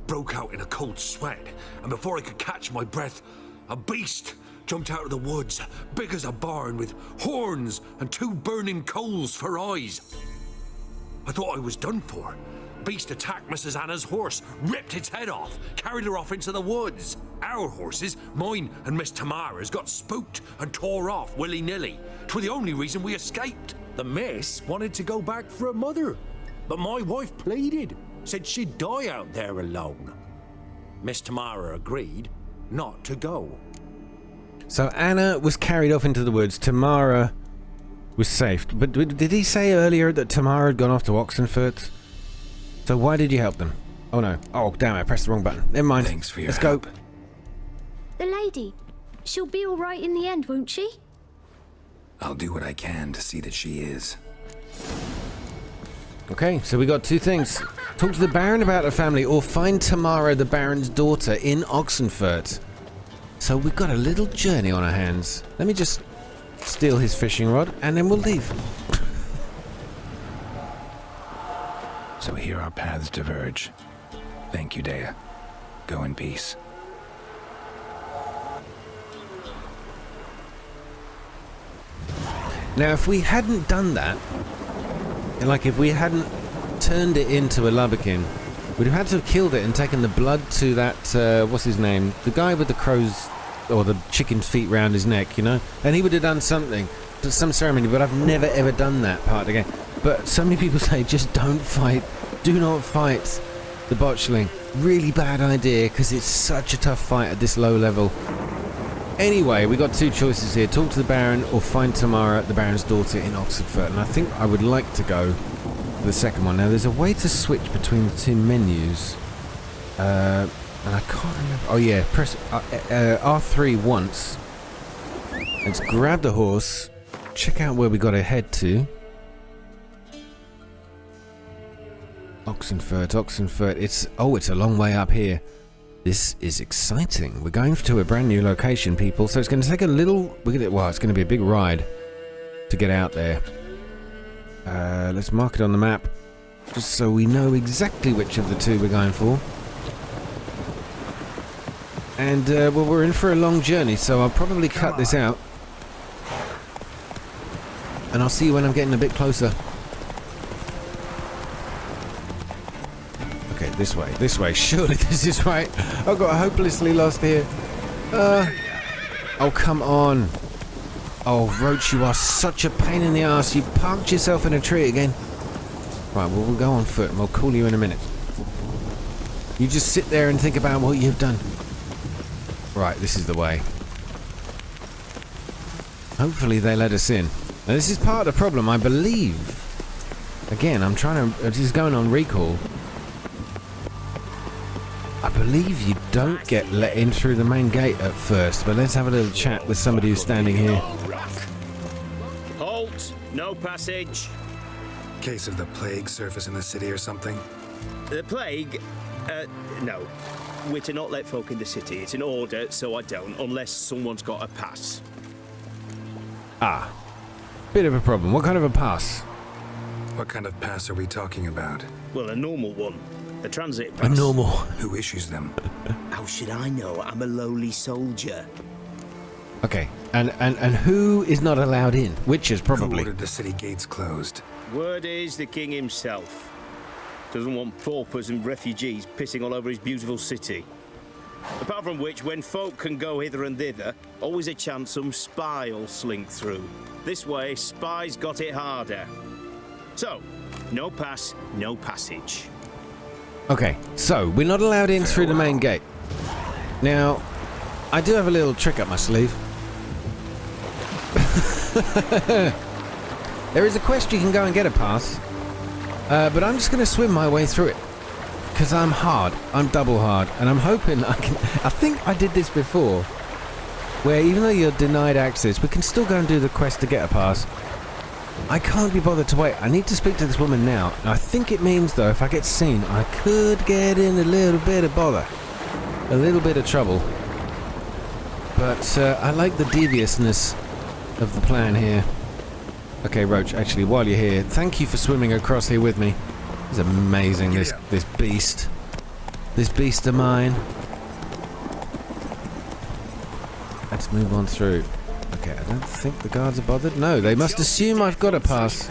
Speaker 2: Broke out in a cold sweat, and before I could catch my breath, a beast jumped out of the woods, big as a barn, with horns and 2 burning coals for eyes. I thought I was done for. Beast attacked Mrs. Anna's horse, ripped its head off, carried her off into the woods. Our horses, mine and Miss Tamara's, got spooked and tore off willy-nilly. 'Twere the only reason we escaped. The miss wanted to go back for her mother, but my wife pleaded, said she'd die out there alone. Miss Tamara agreed not to go.
Speaker 1: So Anna was carried off into the woods. Tamara was saved. But did he say earlier that Tamara had gone off to Oxenfurt? So why did you help them? Oh no. Oh damn, I pressed the wrong button. Never mind.
Speaker 4: Thanks for your
Speaker 1: Let's
Speaker 4: help.
Speaker 1: go.
Speaker 6: The lady. She'll be all right in the end, won't she?
Speaker 4: I'll do what I can to see that she is.
Speaker 1: Okay, so we got 2 things. Talk to the Baron about her family, or find Tamara, the Baron's daughter, in Oxenfurt. So we've got a little journey on our hands. Let me just steal his fishing rod, and then we'll leave.
Speaker 4: So here our paths diverge. Thank you, Dea. Go in peace.
Speaker 1: Now, if we hadn't done that, like if we hadn't turned it into a Lubberkin, we'd have had to have killed it and taken the blood to that, what's his name? The guy with the crow's, or the chicken's feet round his neck, you know? And he would have done something, some ceremony, but I've never ever done that part again. But so many people say, just don't fight, do not fight the botchling. Really bad idea, because it's such a tough fight at this low level. Anyway, we got 2 choices here. Talk to the Baron or find Tamara, the Baron's daughter, in Oxenfurt. And I think I would like to go for the second one. Now, there's a way to switch between the 2 menus. And I can't remember. Oh, yeah. Press R3 once. Let's grab the horse. Check out where we got to head to. Oxenfurt. It's a long way up here. This is exciting. We're going to a brand new location, people. So it's going to take a little... it's going to be a big ride to get out there. Let's mark it on the map, just so we know exactly which of the 2 we're going for. And, well, we're in for a long journey, so I'll probably cut this out. And I'll see you when I'm getting a bit closer. Okay, this way. Surely this is right. I got hopelessly lost here. Oh, come on. Oh, Roach, you are such a pain in the ass. You parked yourself in a tree again. Right, well, we'll go on foot and we'll call you in a minute. You just sit there and think about what you've done. Right, this is the way. Hopefully they let us in. Now, this is part of the problem, I believe. Again, I'm trying to... This is going on recall. I believe you don't get let in through the main gate at first, but let's have a little chat with somebody who's standing here.
Speaker 7: Halt! No passage.
Speaker 4: Case of the plague surface in the city or something?
Speaker 7: The plague? No. We're to not let folk in the city. It's an order, so I don't, unless someone's got a pass.
Speaker 1: Ah. Bit of a problem. What kind of a pass?
Speaker 4: What kind of pass are we talking about?
Speaker 7: Well, a normal one. A transit pass.
Speaker 1: A normal.
Speaker 4: Who issues them?
Speaker 7: How should I know? I'm a lowly soldier.
Speaker 1: Okay. And who is not allowed in? Witches,
Speaker 4: Who
Speaker 1: probably.
Speaker 4: ordered the city gates closed?
Speaker 7: Word is the king himself. Doesn't want paupers and refugees pissing all over his beautiful city. Apart from which, when folk can go hither and thither, always a chance some spy will slink through. This way, spies got it harder. So, no pass, no passage.
Speaker 1: Okay, so we're not allowed in through the main gate. Now, I do have a little trick up my sleeve. There is a quest you can go and get a pass, but I'm just going to swim my way through it. Because I'm hard. I'm double hard. And I'm hoping I can... I think I did this before, where even though you're denied access, we can still go and do the quest to get a pass. I can't be bothered to wait. I need to speak to this woman now. And I think it means, though, if I get seen, I could get in a little bit of bother. A little bit of trouble. But I like the deviousness of the plan here. Okay, Roach, actually, while you're here, thank you for swimming across here with me. It's amazing, this beast. This beast of mine. Let's move on through. Okay, I don't think the guards are bothered. No, they must assume I've got a pass.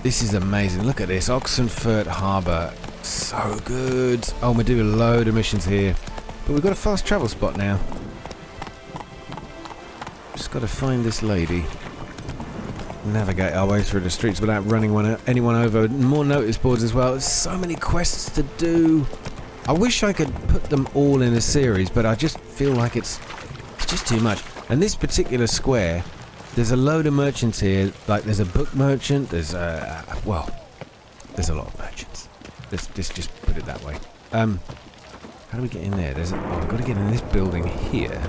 Speaker 1: This is amazing. Look at this. Oxenfurt Harbour. So good. Oh, we do a load of missions here. But we've got a fast travel spot now. Just got to find this lady. Navigate our way through the streets without running anyone over. More notice boards as well. There's so many quests to do. I wish I could put them all in a series, but I just feel like it's just too much. And this particular square, there's a load of merchants here. Like there's a book merchant. There's well, there's a lot of merchants. Let's just put it that way. How do we get in there? We've got to get in this building here.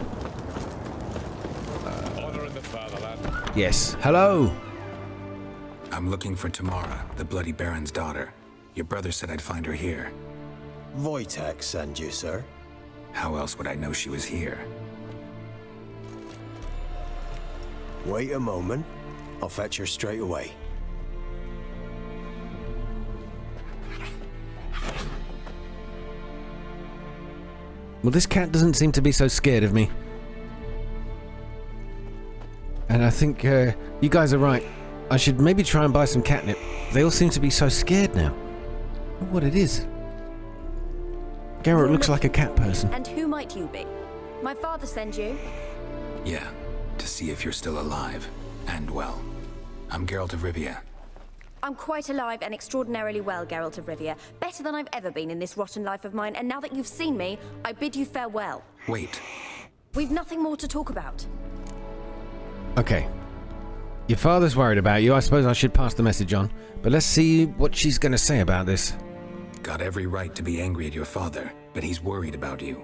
Speaker 1: Yes. Hello.
Speaker 4: I'm looking for Tamara, the Bloody Baron's daughter. Your brother said I'd find her here.
Speaker 8: Wojtek send you, sir.
Speaker 4: How else would I know she was here?
Speaker 8: Wait a moment. I'll fetch her straight away.
Speaker 1: Well, this cat doesn't seem to be so scared of me. And I think you guys are right. I should maybe try and buy some catnip. They all seem to be so scared now. I wonder what it is. Geralt looks like a cat person.
Speaker 9: And who might you be? My father send you?
Speaker 4: Yeah, to see if you're still alive and well. I'm Geralt of Rivia.
Speaker 9: I'm quite alive and extraordinarily well, Geralt of Rivia. Better than I've ever been in this rotten life of mine, and now that you've seen me, I bid you farewell.
Speaker 4: Wait.
Speaker 9: We've nothing more to talk about.
Speaker 1: Okay. Your father's worried about you. I suppose I should pass the message on. But let's see what she's going to say about this.
Speaker 4: Got every right to be angry at your father, but he's worried about you.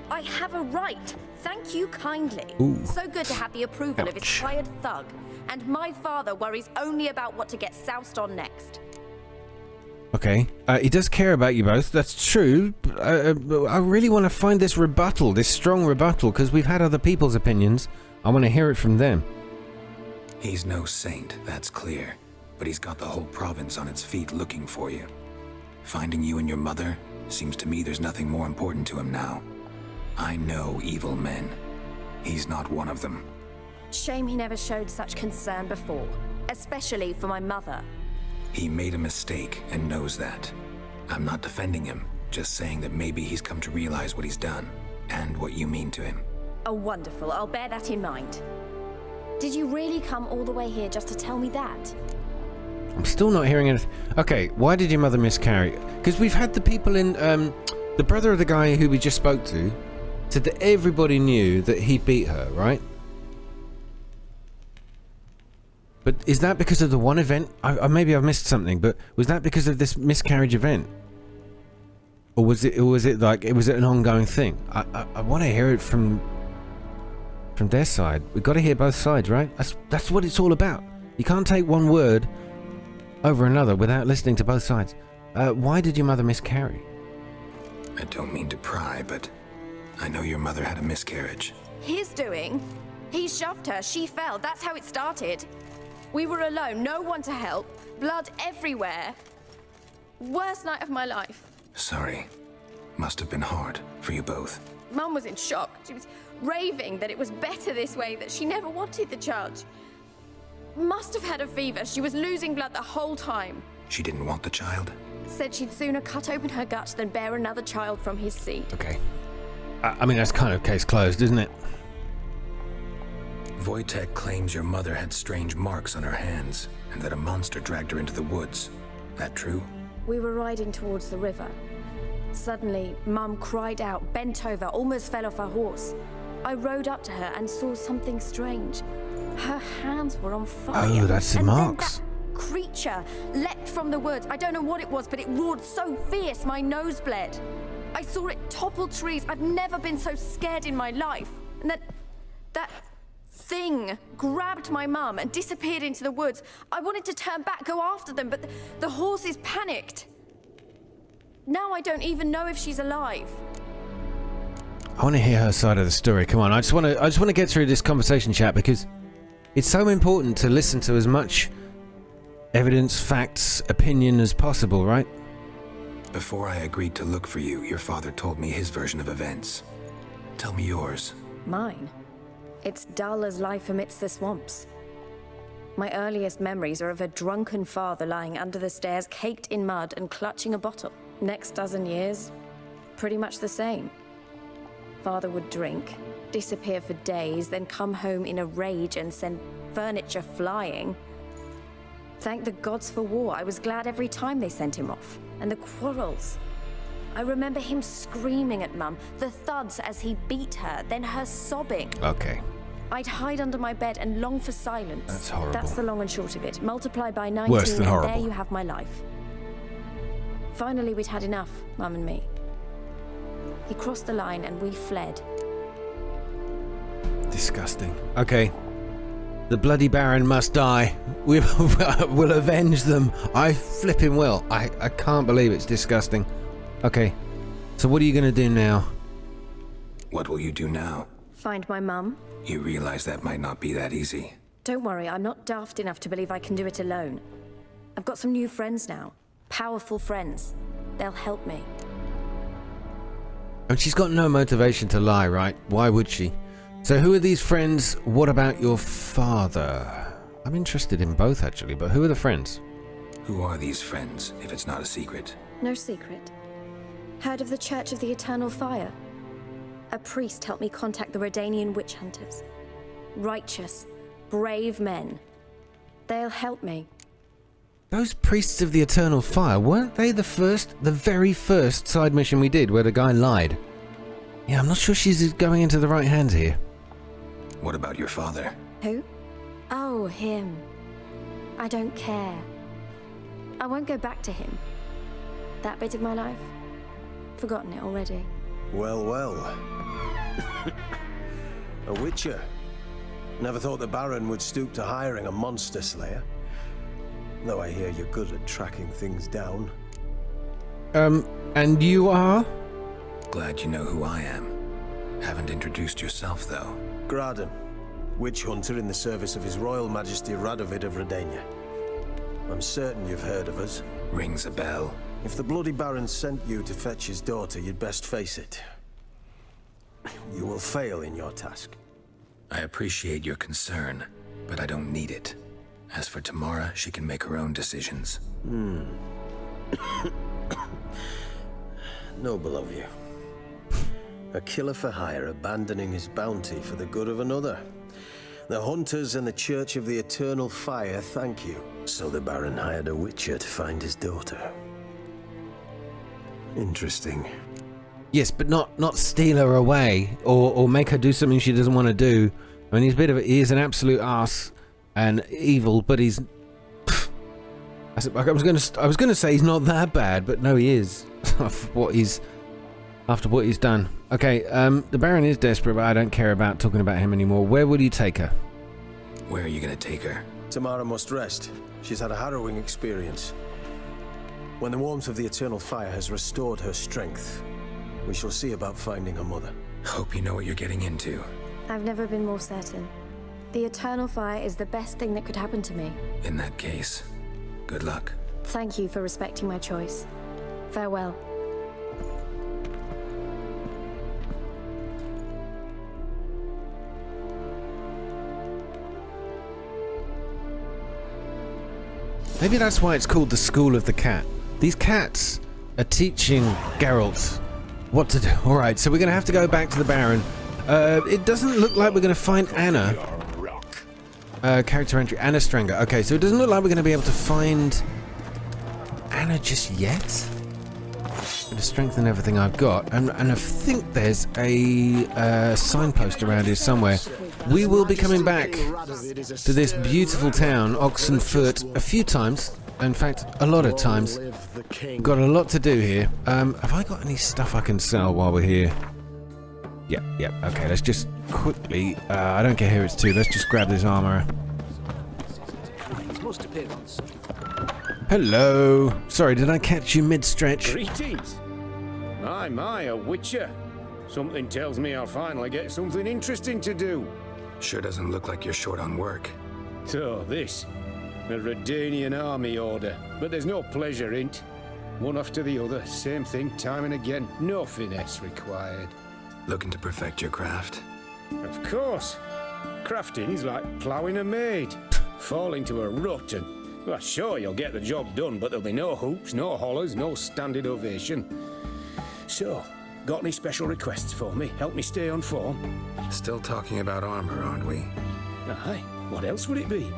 Speaker 9: I have a right. Thank you kindly.
Speaker 1: Ooh.
Speaker 9: So good to have the approval of his hired thug. And my father worries only about what to get soused on next.
Speaker 1: Okay. He does care about you both. That's true. I really want to find this rebuttal, this strong rebuttal, because we've had other people's opinions. I want to hear it from them.
Speaker 4: He's no saint, that's clear. But he's got the whole province on its feet looking for you. Finding you and your mother, seems to me there's nothing more important to him now. I know evil men. He's not one of them.
Speaker 9: Shame he never showed such concern before. Especially for my mother.
Speaker 4: He made a mistake and knows that. I'm not defending him, just saying that maybe he's come to realize what he's done, and what you mean to him.
Speaker 9: Oh, wonderful. I'll bear that in mind. Did you really come all the way here just to tell me that?
Speaker 1: I'm still not hearing anything. Okay, why did your mother miscarry? Because we've had the people in... the brother of the guy who we just spoke to said that everybody knew that he beat her, right? But is that because of the one event? Maybe I've missed something, but was that because of this miscarriage event? Or was it an ongoing thing? I want to hear it from their side. We've got to hear both sides, right? That's what it's all about. You can't take one word over another without listening to both sides. Why did your mother miscarry?
Speaker 4: I don't mean to pry, but I know your mother had a miscarriage.
Speaker 9: His doing? He shoved her, she fell, that's how it started. We were alone, no one to help, blood everywhere. Worst night of my life.
Speaker 4: Sorry. Must have been hard for you both.
Speaker 9: Mum was in shock. She was raving that it was better this way, that she never wanted the child. Must have had a fever. She was losing blood the whole time.
Speaker 4: She didn't want the child?
Speaker 9: Said she'd sooner cut open her gut than bear another child from his seed.
Speaker 1: Okay. I mean, that's kind of case closed, isn't it?
Speaker 4: Wojtek claims your mother had strange marks on her hands, and that a monster dragged her into the woods. That true?
Speaker 9: We were riding towards the river. Suddenly, Mum cried out, bent over, almost fell off her horse. I rode up to her and saw something strange. Her hands were on fire.
Speaker 1: Oh, that's the marks.
Speaker 9: Then that creature leapt from the woods. I don't know what it was, but it roared so fierce my nose bled. I saw it topple trees. I've never been so scared in my life. And that thing grabbed my mum and disappeared into the woods. I wanted to turn back, go after them, but the horses panicked. Now I don't even know if she's alive.
Speaker 1: I want to hear her side of the story. Come on, I just want to get through this conversation, chat, because it's so important to listen to as much evidence, facts, opinion as possible, right?
Speaker 4: Before I agreed to look for you, your father told me his version of events. Tell me yours.
Speaker 9: Mine? It's dull as life amidst the swamps. My earliest memories are of a drunken father lying under the stairs, caked in mud and clutching a bottle. Next dozen years, pretty much the same. Father would drink, disappear for days, then come home in a rage and send furniture flying. Thank the gods for war. I was glad every time they sent him off. And the quarrels. I remember him screaming at Mum, the thuds as he beat her, then her sobbing.
Speaker 1: Okay.
Speaker 9: I'd hide under my bed and long for silence.
Speaker 1: That's horrible.
Speaker 9: That's the long and short of it. Multiply by 19
Speaker 1: Worse than
Speaker 9: and
Speaker 1: horrible.
Speaker 9: there you have my life. Finally, we'd had enough, Mum and me. He crossed the line and we fled.
Speaker 1: Disgusting. Okay. The bloody Baron must die. We will avenge them. I flipping will. I can't believe it's disgusting. Okay. So what are you going to do now?
Speaker 4: What will you do now?
Speaker 9: Find my mum.
Speaker 4: You realize that might not be that easy.
Speaker 9: Don't worry, I'm not daft enough to believe I can do it alone. I've got some new friends now. Powerful friends. They'll help me.
Speaker 1: And she's got no motivation to lie, right? Why would she? So who are these friends? What about your father? I'm interested in both, actually, but who are the friends?
Speaker 4: Who are these friends, if it's not a secret?
Speaker 9: No secret. Heard of the Church of the Eternal Fire? A priest helped me contact the Redanian witch hunters. Righteous, brave men. They'll help me.
Speaker 1: Those priests of the Eternal Fire, weren't they the very first side mission we did where the guy lied? Yeah, I'm not sure she's going into the right hands here.
Speaker 4: What about your father?
Speaker 9: Who? Oh, him. I don't care. I won't go back to him. That bit of my life? Forgotten it already.
Speaker 8: Well, well. A witcher. Never thought the Baron would stoop to hiring a monster slayer. Though I hear you're good at tracking things down.
Speaker 1: And you are?
Speaker 4: Glad you know who I am. Haven't introduced yourself, though.
Speaker 8: Graden, witch hunter in the service of His Royal Majesty Radovid of Redania. I'm certain you've heard of us.
Speaker 4: Rings a bell.
Speaker 8: If the bloody Baron sent you to fetch his daughter, you'd best face it. You will fail in your task.
Speaker 4: I appreciate your concern, but I don't need it. As for Tamara, she can make her own decisions.
Speaker 8: Noble of you. A killer for hire abandoning his bounty for the good of another. The hunters and the Church of the Eternal Fire thank you. So the Baron hired a witcher to find his daughter. Interesting.
Speaker 1: Yes, but not steal her away or make her do something she doesn't want to do. I mean, he is an absolute arse and evil, but he's. I was going to say he's not that bad, but no, he is. After what he's done. Okay, the Baron is desperate, but I don't care about talking about him anymore. Where would you take her?
Speaker 4: Where are you going to take her?
Speaker 8: Tamara must rest. She's had a harrowing experience. When the warmth of the Eternal Fire has restored her strength, we shall see about finding her mother.
Speaker 4: Hope you know what you're getting into.
Speaker 9: I've never been more certain. The Eternal Fire is the best thing that could happen to me.
Speaker 4: In that case, good luck.
Speaker 9: Thank you for respecting my choice. Farewell.
Speaker 1: Maybe that's why it's called the School of the Cat. These cats are teaching Geralt what to do. Alright, so we're going to have to go back to the Baron. It doesn't look like we're going to find Anna. character entry, Anna Stranger. Okay, so it doesn't look like we're going to be able to find Anna just yet. To strengthen everything I've got, and I think there's a signpost around here somewhere. We will be coming back to this beautiful town, Oxenfurt, a few times. In fact, a lot of times. Got a lot to do here. Have I got any stuff I can sell while we're here? Yep. Okay, let's just quickly. I don't care who it's to. Let's just grab this armor. Hello. Sorry, did I catch you mid-stretch?
Speaker 7: Greetings. My, a witcher. Something tells me I'll finally get something interesting to do.
Speaker 4: Sure doesn't look like you're short on work.
Speaker 7: So, this. A Redanian army order. But there's no pleasure in't. One after the other, same thing time and again. No finesse required.
Speaker 4: Looking to perfect your craft?
Speaker 7: Of course. Crafting's like ploughing a maid. Fall into a rut and... Well, sure, you'll get the job done, but there'll be no hoops, no hollers, no standing ovation. So, got any special requests for me? Help me stay on form?
Speaker 4: Still talking about armor, aren't we?
Speaker 7: Aye, what else would it be?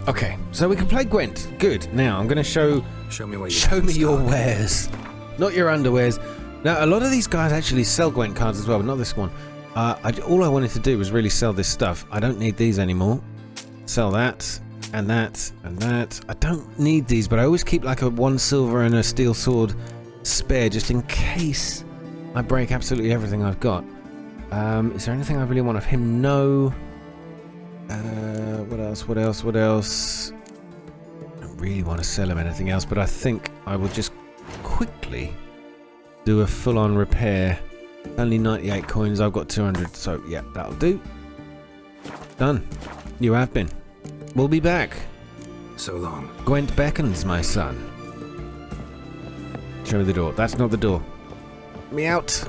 Speaker 1: Okay, so we can play Gwent. Good. Now, I'm going to show
Speaker 4: me what you
Speaker 1: show me your wares. Not your underwears. Now, a lot of these guys actually sell Gwent cards as well, but not this one. All I wanted to do was really sell this stuff. I don't need these anymore. Sell that. And that, and that. I don't need these, but I always keep like a 1 silver and a steel sword spare, just in case I break absolutely everything I've got. Is there anything I really want of him? No. What else? I don't really want to sell him anything else, but I think I will just quickly do a full-on repair. Only 98 coins, I've got 200, so yeah, that'll do. Done. You have been. We'll be back.
Speaker 4: So long.
Speaker 1: Gwent beckons, my son. Show me the door. That's not the door. Let me out.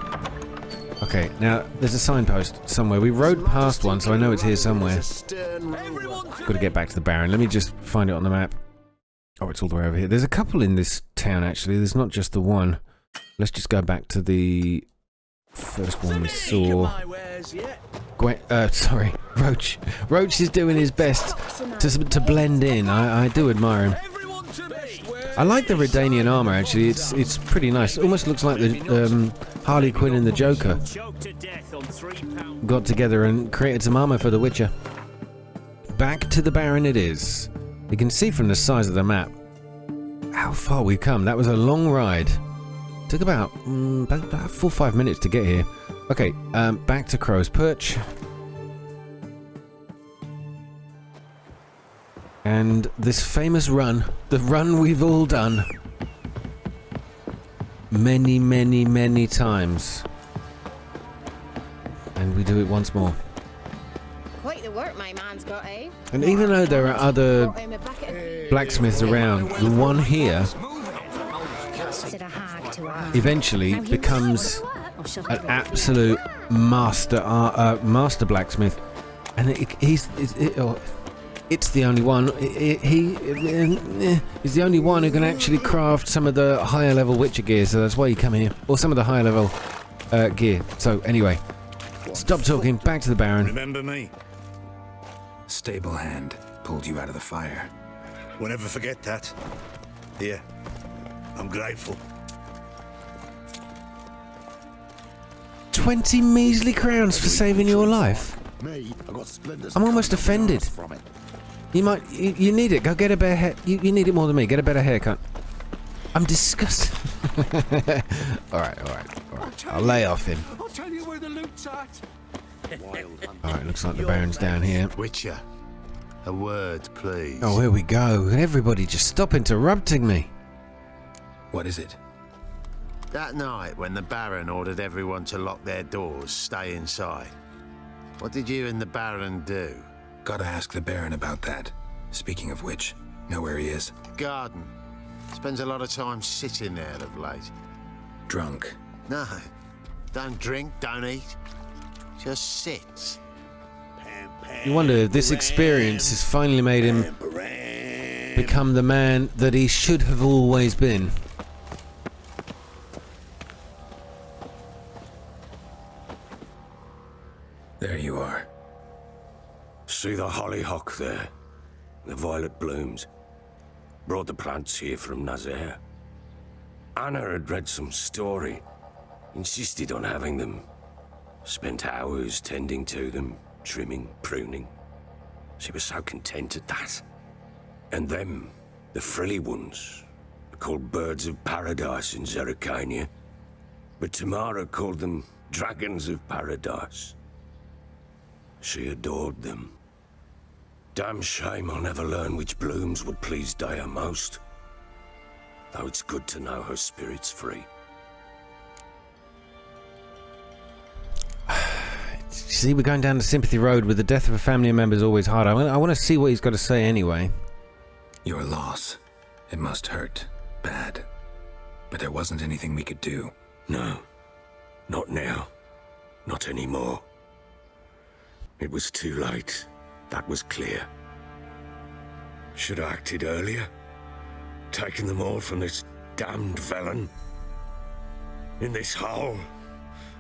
Speaker 1: Okay, now there's a signpost somewhere. We rode past one, so I know it's here somewhere. Got to get back to the Baron. Let me just find it on the map. Oh, it's all the way over here. There's a couple in this town, actually. There's not just the one. Let's just go back to the first one we saw. Sorry, Roach. Roach is doing his best to blend in. I do admire him. I like the Redanian armor, actually. It's pretty nice. It almost looks like the Harley Quinn and the Joker got together and created some armor for the Witcher. Back to the Baron it is. You can see from the size of the map how far we've come. That was a long ride. Took about 4 or 5 minutes to get here. Okay, back to Crow's Perch. And this famous run, the run we've all done many, many, many times. And we do it once more.
Speaker 10: Quite the work my man's got, eh?
Speaker 1: And even though there are other blacksmiths around, the one here eventually becomes an absolute master blacksmith, and it's the only one. He's the only one who can actually craft some of the higher level Witcher gear. So that's why you come here, or some of the higher level gear. So anyway, stop talking. Back to the Baron.
Speaker 2: Remember me?
Speaker 4: Stable hand pulled you out of the fire.
Speaker 2: We'll never forget that. Here, I'm grateful.
Speaker 1: 20 measly crowns for saving your life. I'm almost offended. You need it. Go get a better hair. You need it more than me. Get a better haircut. I'm disgusted. All right. I'll lay off him.
Speaker 5: I'll tell you where the loot's at.
Speaker 1: All right, looks like the Baron's down here.
Speaker 5: Witcher, a word, please.
Speaker 1: Oh, here we go. Everybody just stop interrupting me.
Speaker 4: What is it?
Speaker 5: That night when the Baron ordered everyone to lock their doors, stay inside. What did you and the Baron do?
Speaker 4: Gotta ask the Baron about that. Speaking of which, know where he is?
Speaker 5: Garden. Spends a lot of time sitting there of late.
Speaker 4: Drunk.
Speaker 5: No. Don't drink, don't eat. Just sits.
Speaker 1: You wonder if this experience has finally made him become the man that he should have always been.
Speaker 4: There you are.
Speaker 2: See the hollyhock there? The violet blooms. Brought the plants here from Nazaire. Anna had read some story. Insisted on having them. Spent hours tending to them, trimming, pruning. She was so content at that. And them, the frilly ones, are called birds of paradise in Zerrikania. But Tamara called them dragons of paradise. She adored them. Damn shame I'll never learn which blooms would please Dea most. Though it's good to know her spirit's free.
Speaker 1: See, we're going down the sympathy road. With the death of a family member is always hard. I want to see what he's got to say anyway.
Speaker 4: Your loss. It must hurt. Bad. But there wasn't anything we could do.
Speaker 2: No. Not now. Not anymore. It was too late. That was clear. Should have acted earlier. Taken them all from this damned felon. In this hole.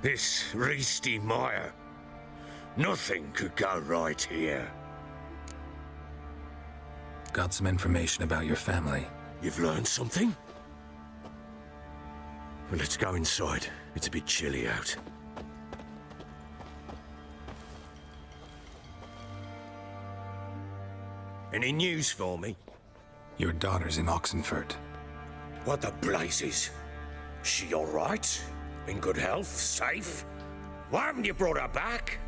Speaker 2: This reesty mire. Nothing could go right here.
Speaker 4: Got some information about your family.
Speaker 2: You've learned something? Well, let's go inside. It's a bit chilly out. Any news for me?
Speaker 4: Your daughter's in Oxenford.
Speaker 2: What the blazes? She all right? In good health? Safe? Why haven't you brought her back?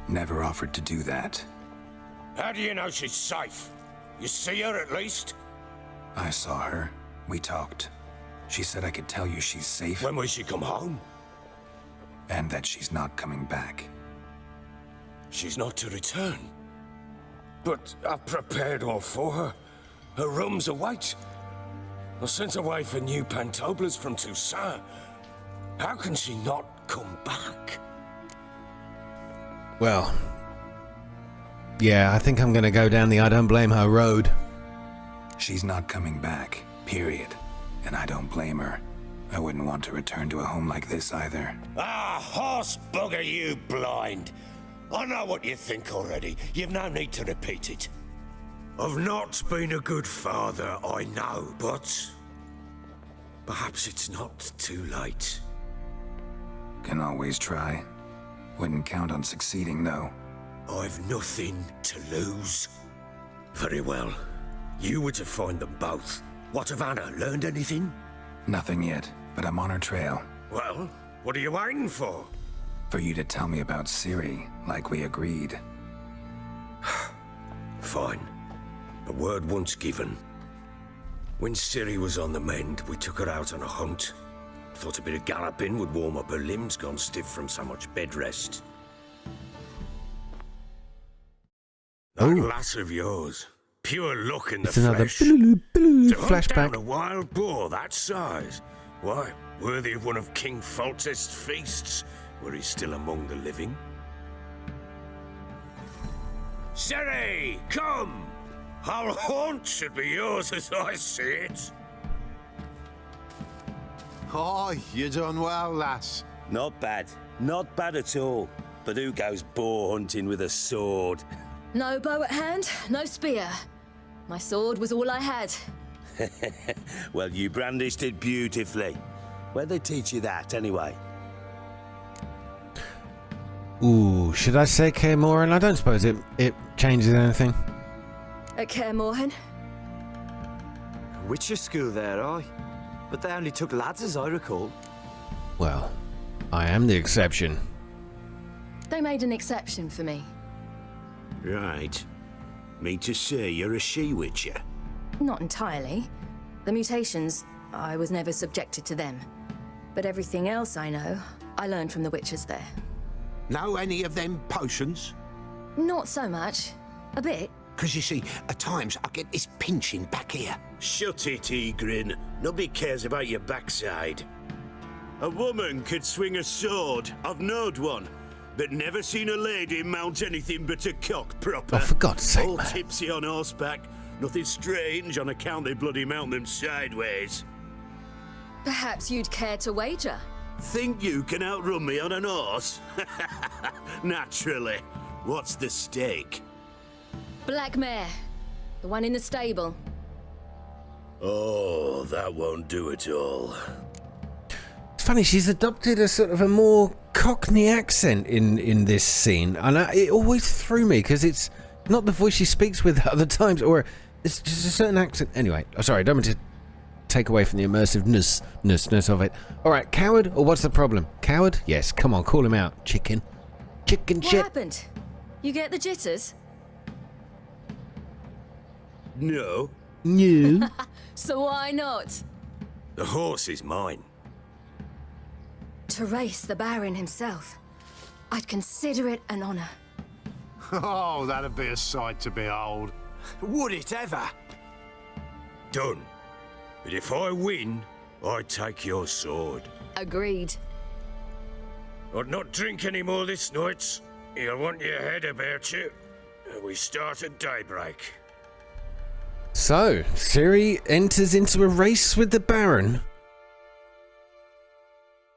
Speaker 4: Never offered to do that.
Speaker 2: How do you know she's safe? You see her at least?
Speaker 4: I saw her. We talked. She said I could tell you she's safe.
Speaker 2: When will she come home?
Speaker 4: And that she's not coming back.
Speaker 2: She's not to return. But I've prepared all for her. Her rooms await. I sent away for new pantoblas from Toussaint. How can she not come back?
Speaker 1: Well, yeah, I think I'm going to go down the I don't blame her road.
Speaker 4: She's not coming back, period. And I don't blame her. I wouldn't want to return to a home like this either.
Speaker 2: Ah, horse bugger you blind. I know what you think already. You've no need to repeat it. I've not been a good father, I know, but perhaps it's not too late.
Speaker 4: Can always try. Wouldn't count on succeeding, though.
Speaker 2: I've nothing to lose. Very well. You were to find them both. What of Anna? Learned anything?
Speaker 4: Nothing yet, but I'm on her trail.
Speaker 2: Well, what are you waiting for?
Speaker 4: For you to tell me about Ciri, like we agreed.
Speaker 2: Fine. A word once given. When Ciri was on the mend, we took her out on a hunt. Thought a bit of galloping would warm up her limbs gone stiff from so much bed rest. That lass of yours. Pure luck in the
Speaker 1: It's another
Speaker 2: flesh. To hunt
Speaker 1: flashback.
Speaker 2: down a wild boar that size. Why, worthy of one of King Foltest's feasts, were he still among the living. Ciri, come! Our haunt should be yours as I see it.
Speaker 5: Oh, you done well, lass.
Speaker 11: Not bad. Not bad at all. But who goes boar hunting with a sword?
Speaker 9: No bow at hand, no spear. My sword was all I had.
Speaker 11: Well, you brandished it beautifully. Where'd they teach you that, anyway?
Speaker 1: Ooh, should I say Kaer Morhen? I don't suppose it changes anything.
Speaker 9: At Kaer Morhen?
Speaker 12: Witcher school there, aye. But they only took lads, as I recall.
Speaker 1: Well, I am the exception.
Speaker 9: They made an exception for me.
Speaker 11: Right. Mean to say you're a she-witcher?
Speaker 9: Not entirely. The mutations, I was never subjected to them. But everything else I know, I learned from the witches there.
Speaker 13: Know any of them potions?
Speaker 9: Not so much. A bit.
Speaker 13: Because you see, at times I get this pinching back here.
Speaker 11: Shut it, Egrin. Nobody cares about your backside. A woman could swing a sword. I've knowed one. But never seen a lady mount anything but a cock proper.
Speaker 1: Oh, for God's sake,
Speaker 11: All
Speaker 1: man.
Speaker 11: tipsy on horseback. Nothing strange on account they bloody mount them sideways.
Speaker 9: Perhaps you'd care to wager?
Speaker 11: Think you can outrun me on an horse? Naturally. What's the stake?
Speaker 9: Black mare. The one in the stable.
Speaker 2: Oh, that won't do it all.
Speaker 1: It's funny, she's adopted a sort of a more Cockney accent in this scene, and it always threw me because it's not the voice she speaks with at other times, or it's just a certain accent. Anyway, sorry, I don't mean to take away from the immersiveness of it. All right, coward, or what's the problem? Coward? Yes, come on, call him out. Chicken shit.
Speaker 9: What happened? You get the jitters?
Speaker 2: No.
Speaker 1: No.
Speaker 9: So why not?
Speaker 2: The horse is mine.
Speaker 9: To race the Baron himself, I'd consider it an honor.
Speaker 5: Oh, that'd be a sight to behold.
Speaker 13: Would it ever?
Speaker 2: Done. But if I win, I take your sword.
Speaker 9: Agreed.
Speaker 2: I'd not drink any more this night. You'll want your head about you. We start at daybreak.
Speaker 1: So, Ciri enters into a race with the Baron.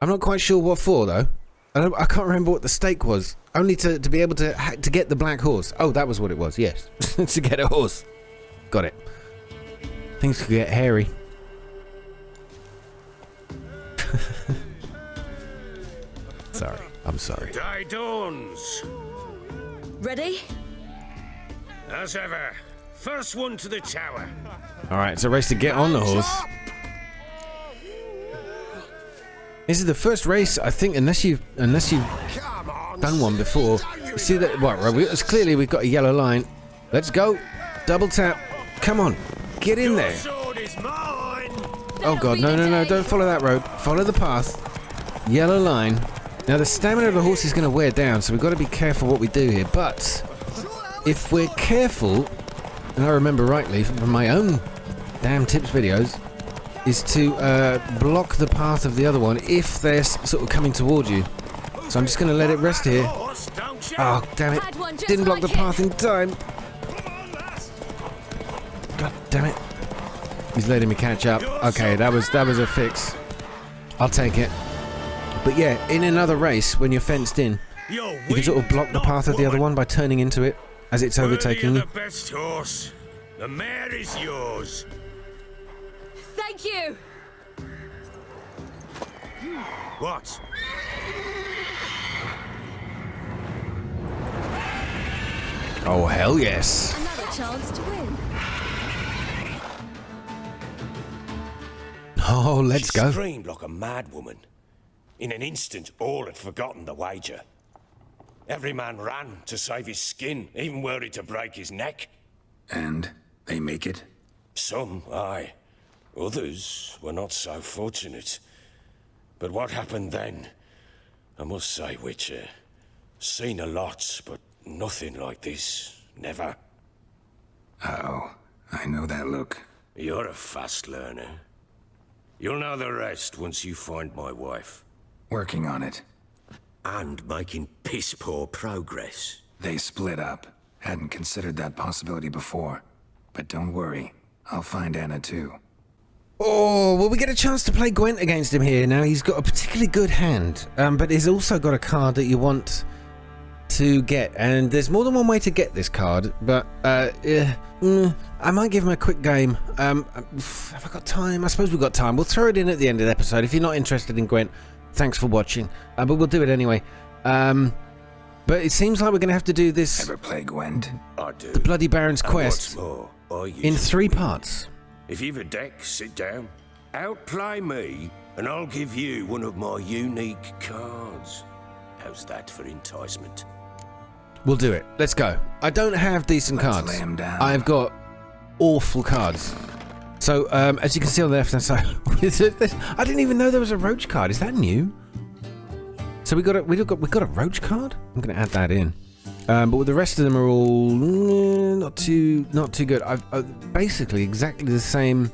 Speaker 1: I'm not quite sure what for, though. I can't remember what the stake was. Only to be able to get the black horse. Oh, that was what it was, yes. To get a horse. Got it. Things could get hairy. Sorry. I'm sorry.
Speaker 2: Day dawns.
Speaker 9: Ready?
Speaker 2: As ever. First one to the tower.
Speaker 1: Alright, it's a race to get on the horse. This is the first race, I think, unless you've done one before. You see that? What? Right, it's clearly we've got a yellow line. Let's go. Double tap. Come on, get in there. Oh god, no! Don't follow that road. Follow the path. Yellow line. Now the stamina of the horse is going to wear down, so we've got to be careful what we do here. But if we're careful, and I remember rightly from my own damn tips videos, is to block the path of the other one if they're sort of coming towards you. So I'm just going to let it rest here. Oh, damn it. Didn't block the path in time. God damn it. He's letting me catch up. Okay, that was a fix. I'll take it. But yeah, in another race, when you're fenced in, you can sort of block the path of the other one by turning into it as it's overtaking you.
Speaker 2: The best horse. The mare is yours.
Speaker 9: Thank you!
Speaker 2: What?
Speaker 1: Oh, hell yes.
Speaker 9: Another chance to win.
Speaker 1: Oh, let's go.
Speaker 2: She screamed like a mad woman. In an instant, all had forgotten the wager. Every man ran to save his skin, even worried to break his neck.
Speaker 4: And they make it?
Speaker 2: Some, aye. Others were not so fortunate. But what happened then? I must say, Witcher, seen a lot, but nothing like this. Never.
Speaker 4: Oh, I know that look.
Speaker 2: You're a fast learner. You'll know the rest once you find my wife.
Speaker 4: Working on it.
Speaker 2: And making piss-poor progress.
Speaker 4: They split up. Hadn't considered that possibility before. But don't worry, I'll find Anna too.
Speaker 1: Oh, well, we get a chance to play Gwent against him here. Now, he's got a particularly good hand, but he's also got a card that you want to get. And there's more than one way to get this card, but I might give him a quick game. Have I got time? I suppose we've got time. We'll throw it in at the end of the episode. If you're not interested in Gwent, thanks for watching. But we'll do it anyway. But it seems like we're going to have to do this...
Speaker 4: Ever play Gwent?
Speaker 2: I do.
Speaker 1: The Bloody Baron's Quest
Speaker 2: More,
Speaker 1: in 3 parts.
Speaker 2: If you've a deck, sit down. Outplay me, and I'll give you one of my unique cards. How's that for enticement?
Speaker 1: We'll do it. Let's go. I don't have decent cards.
Speaker 4: Lay 'em down.
Speaker 1: I've got awful cards. So, as you can see on the left-hand side, I didn't even know there was a roach card. Is that new? So we got a roach card. I'm going to add that in. But the rest of them are all not too good. I've basically exactly the same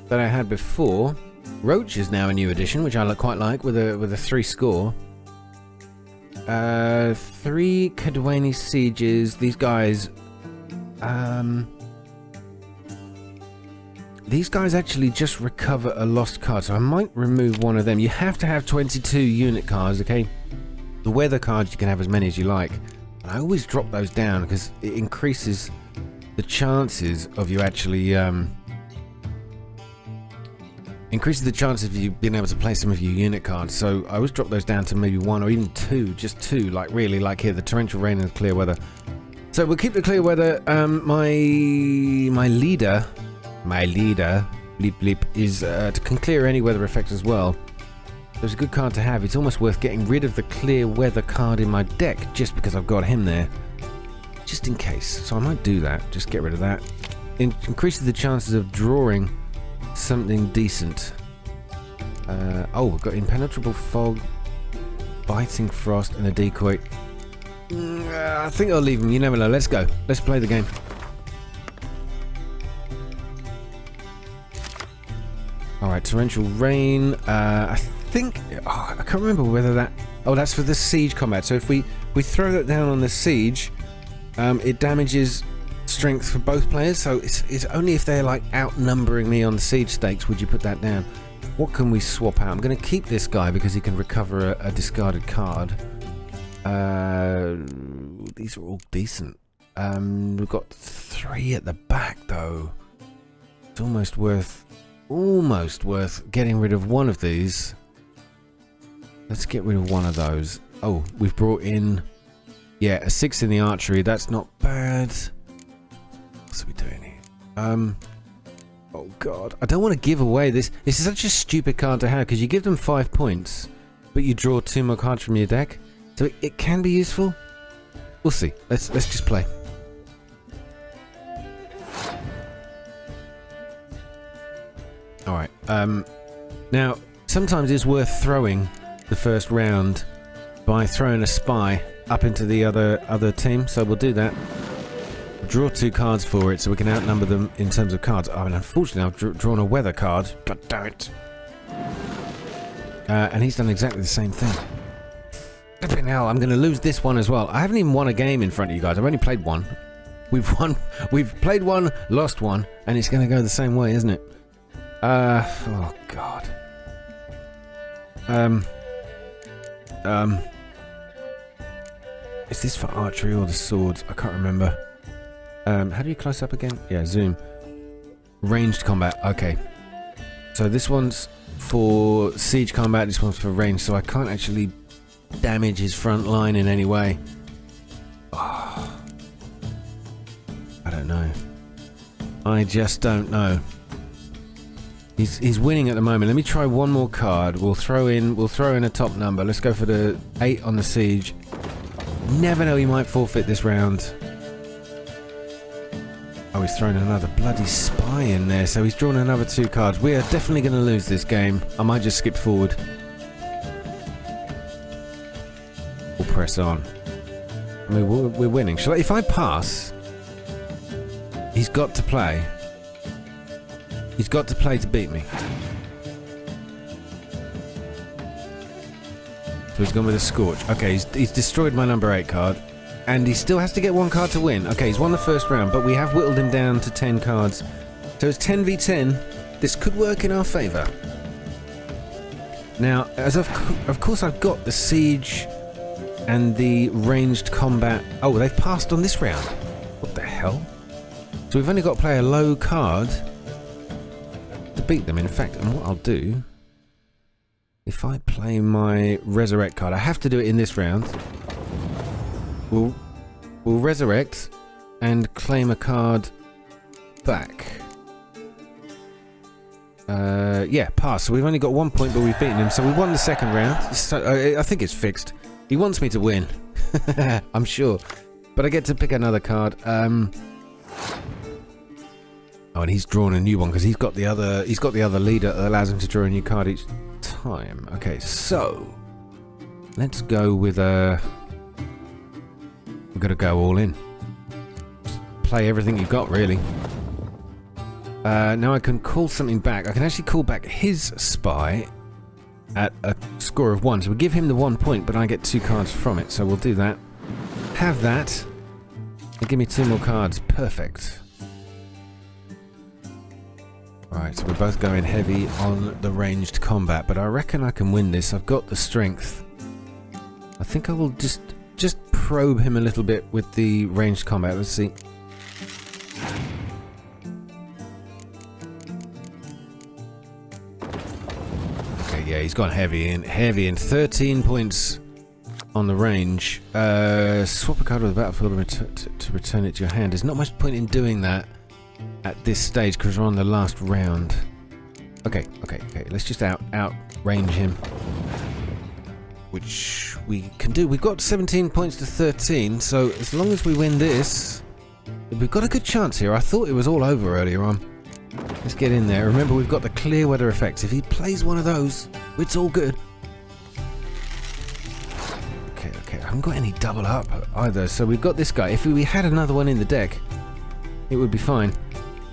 Speaker 1: that I had before. Roach is now a new addition, which I quite like, with a 3 score. 3 Cadwani Sieges. These guys actually just recover a lost card, so I might remove one of them. You have to have 22 unit cards, okay? The weather cards, you can have as many as you like. And I always drop those down because it increases the chances of you actually increases the chances of you being able to play some of your unit cards. So I always drop those down to maybe 1 or even 2, just 2, like really, like here, the torrential rain and the clear weather. So we'll keep the clear weather. My leader, bleep bleep, is can clear any weather effects as well. So it's a good card to have. It's almost worth getting rid of the clear weather card in my deck just because I've got him there, just in case. So I might do that. Just get rid of that. It increases the chances of drawing something decent. Oh, we've got impenetrable fog, biting frost, and a decoy. I think I'll leave him. You never know. Let's go. Let's play the game. Alright, torrential rain. I think... Oh, I can't remember whether that... Oh, that's for the siege combat. So if we throw that down on the siege, it damages strength for both players. So it's only if they're like outnumbering me on the siege stakes would you put that down. What can we swap out? I'm going to keep this guy because he can recover a discarded card. These are all decent. We've got 3 at the back though. It's almost worth getting rid of one of these. Let's get rid of one of those. Oh, we've brought in, yeah, a 6 in the archery. That's not bad. What's are we doing here? Oh god, I don't want to give away this. This is such a stupid card to have because you give them 5 points, but you draw 2 more cards from your deck. So it can be useful. We'll see. Let's just play. All right. Now sometimes it's worth throwing the first round by throwing a spy up into the other team. So we'll do that. Draw 2 cards for it so we can outnumber them in terms of cards. I mean, unfortunately, I've drawn a weather card. God damn it. And he's done exactly the same thing. Flipping hell, I'm going to lose this one as well. I haven't even won a game in front of you guys. I've only played one. We've played one, lost one, and it's going to go the same way, isn't it? Oh god. Is this for archery or the swords? I can't remember. How do you close up again? Yeah, zoom. Ranged combat. Okay. So this one's for siege combat, this one's for range, so I can't actually damage his front line in any way. Oh, I don't know. I just don't know. He's winning at the moment. Let me try one more card. We'll throw in a top number. Let's go for the 8 on the siege. Never know, he might forfeit this round. Oh, he's thrown another bloody spy in there, so he's drawn another 2 cards. We are definitely going to lose this game. I might just skip forward. We'll press on. I mean, we're winning. If I pass, he's got to play. He's got to play to beat me. So he's gone with a Scorch. Okay, he's destroyed my number 8 card. And he still has to get 1 card to win. Okay, he's won the first round, but we have whittled him down to 10 cards. So it's 10v10. This could work in our favour. Now, as of course I've got the siege and the ranged combat. Oh, they've passed on this round. What the hell? So we've only got to play a low card to beat them, in fact. And what I'll do, if I play my resurrect card, I have to do it in this round. We'll resurrect and claim a card back. Yeah, pass. So we've only got 1 point, but we've beaten him. So we won the second round. So, I think it's fixed. He wants me to win. I'm sure. But I get to pick another card. Oh, and he's drawn a new one because he's got the other leader that allows him to draw a new card each time. Okay, so let's go with a. We've got to go all in. Just play everything you've got, really. Now I can call something back. I can actually call back his spy at a score of 1. So we give him the 1 point, but I get 2 cards from it. So we'll do that. Have that. And give me 2 more cards. Perfect. Alright, so we're both going heavy on the ranged combat, but I reckon I can win this. I've got the strength. I think I will just probe him a little bit with the ranged combat. Let's see. yeah, he's gone heavy in. 13 points on the range. Swap a card with the battlefield to return it to your hand. There's not much point in doing that at this stage because we're on the last round. Okay. Let's just outrange him, which we can do. We've got 17 points to 13, so as long as we win this, we've got a good chance here. I thought it was all over earlier on. Let's get in there. Remember, we've got the clear weather effects. If he plays one of those, it's all good. Okay. I haven't got any double up either, so we've got this guy. If we had another one in the deck, it would be fine.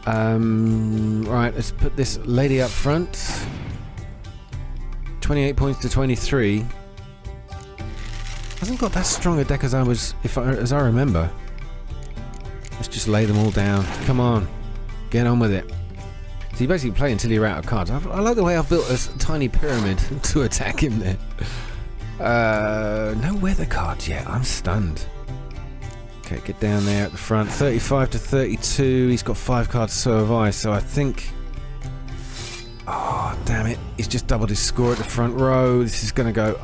Speaker 1: Right, let's put this lady up front. 28 points to 23. Hasn't got that strong a deck as I remember. Let's just lay them all down. Come on, get on with it. So you basically play until you're out of cards. I like the way I've built a tiny pyramid to attack him there. No weather cards yet. I'm stunned. Okay, get down there at the front. 35 to 32. He's got 5 cards, so have I. So I think... Oh, damn it. He's just doubled his score at the front row. This is going to go...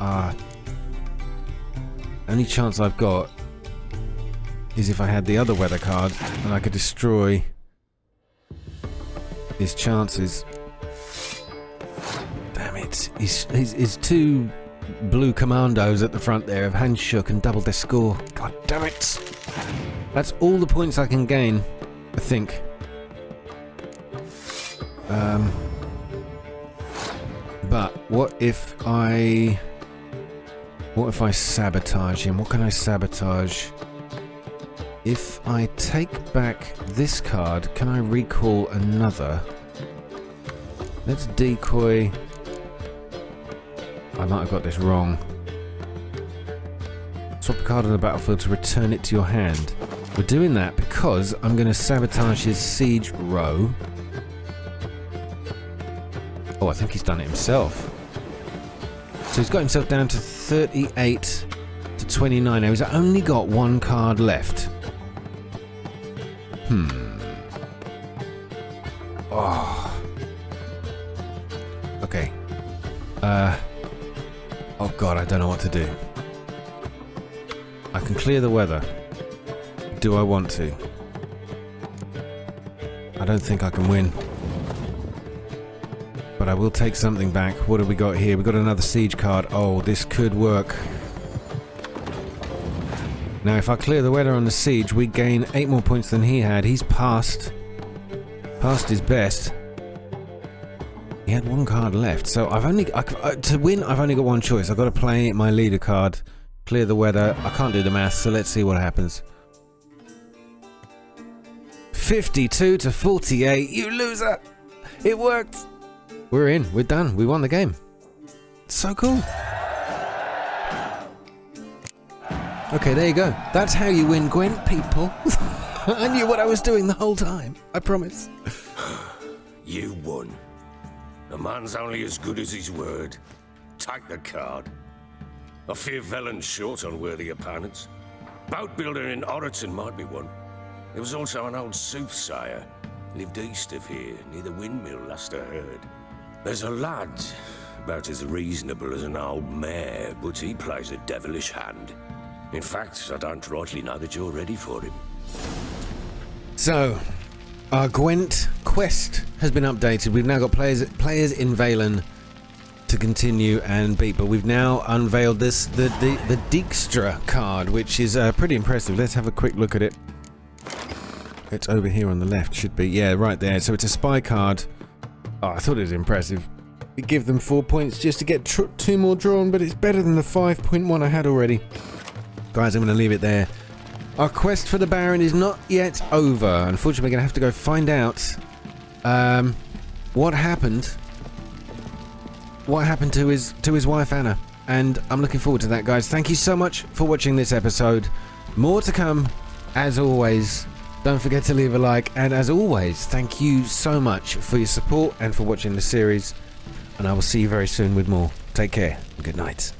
Speaker 1: Only chance I've got is if I had the other weather card and I could destroy his chances. Damn it. His 2 blue commandos at the front there have hand shook and doubled their score. God damn it. That's all the points I can gain, I think. But what if I sabotage him? What can I sabotage? If I take back this card, can I recall another? Let's decoy. I might have got this wrong. Swap a card on the battlefield to return it to your hand. We're doing that because I'm going to sabotage his siege row. Oh, I think he's done it himself. So he's got himself down to 38 to 29. Now he's only got 1 card left. Oh. Okay. Oh god, I don't know what to do. I can clear the weather. Do I want to? I don't think I can win. But I will take something back. What have we got here? We've got another siege card. Oh, this could work. Now, if I clear the weather on the siege, we gain 8 more points than he had. He's passed his best. He had 1 card left, so to win, I've only got one choice. I've got to play my leader card, clear the weather. I can't do the math, so let's see what happens. 52 to 48, you loser! It worked! We're in, we're done, we won the game. It's so cool. Okay, there you go. That's how you win Gwent, people. I knew what I was doing the whole time, I promise.
Speaker 2: You won. A man's only as good as his word. Take the card. I fear Velen's short on worthy opponents. Boat builder in Oroton might be one. There was also an old soothsayer. Lived east of here, near the windmill, last I heard. There's a lad, about as reasonable as an old mare, but he plays a devilish hand. In fact, I don't rightly know that you're ready for him.
Speaker 1: So, our Gwent quest has been updated. We've now got players in Valen to continue and beat, but we've now unveiled the Dijkstra card, which is pretty impressive. Let's have a quick look at it. It's over here on the left, should be. Yeah, right there. So it's a spy card. Oh, I thought it was impressive. We give them 4 points just to get 2 more drawn, but it's better than the 5.1 I had already. Guys, I'm going to leave it there. Our quest for the Baron is not yet over. Unfortunately, we're going to have to go find out what happened to his wife Anna, and I'm looking forward to that, guys. Thank you so much for watching this episode. More to come, as always. Don't forget to leave a like, and as always, thank you so much for your support and for watching the series, and I will see you very soon with more. Take care and good night.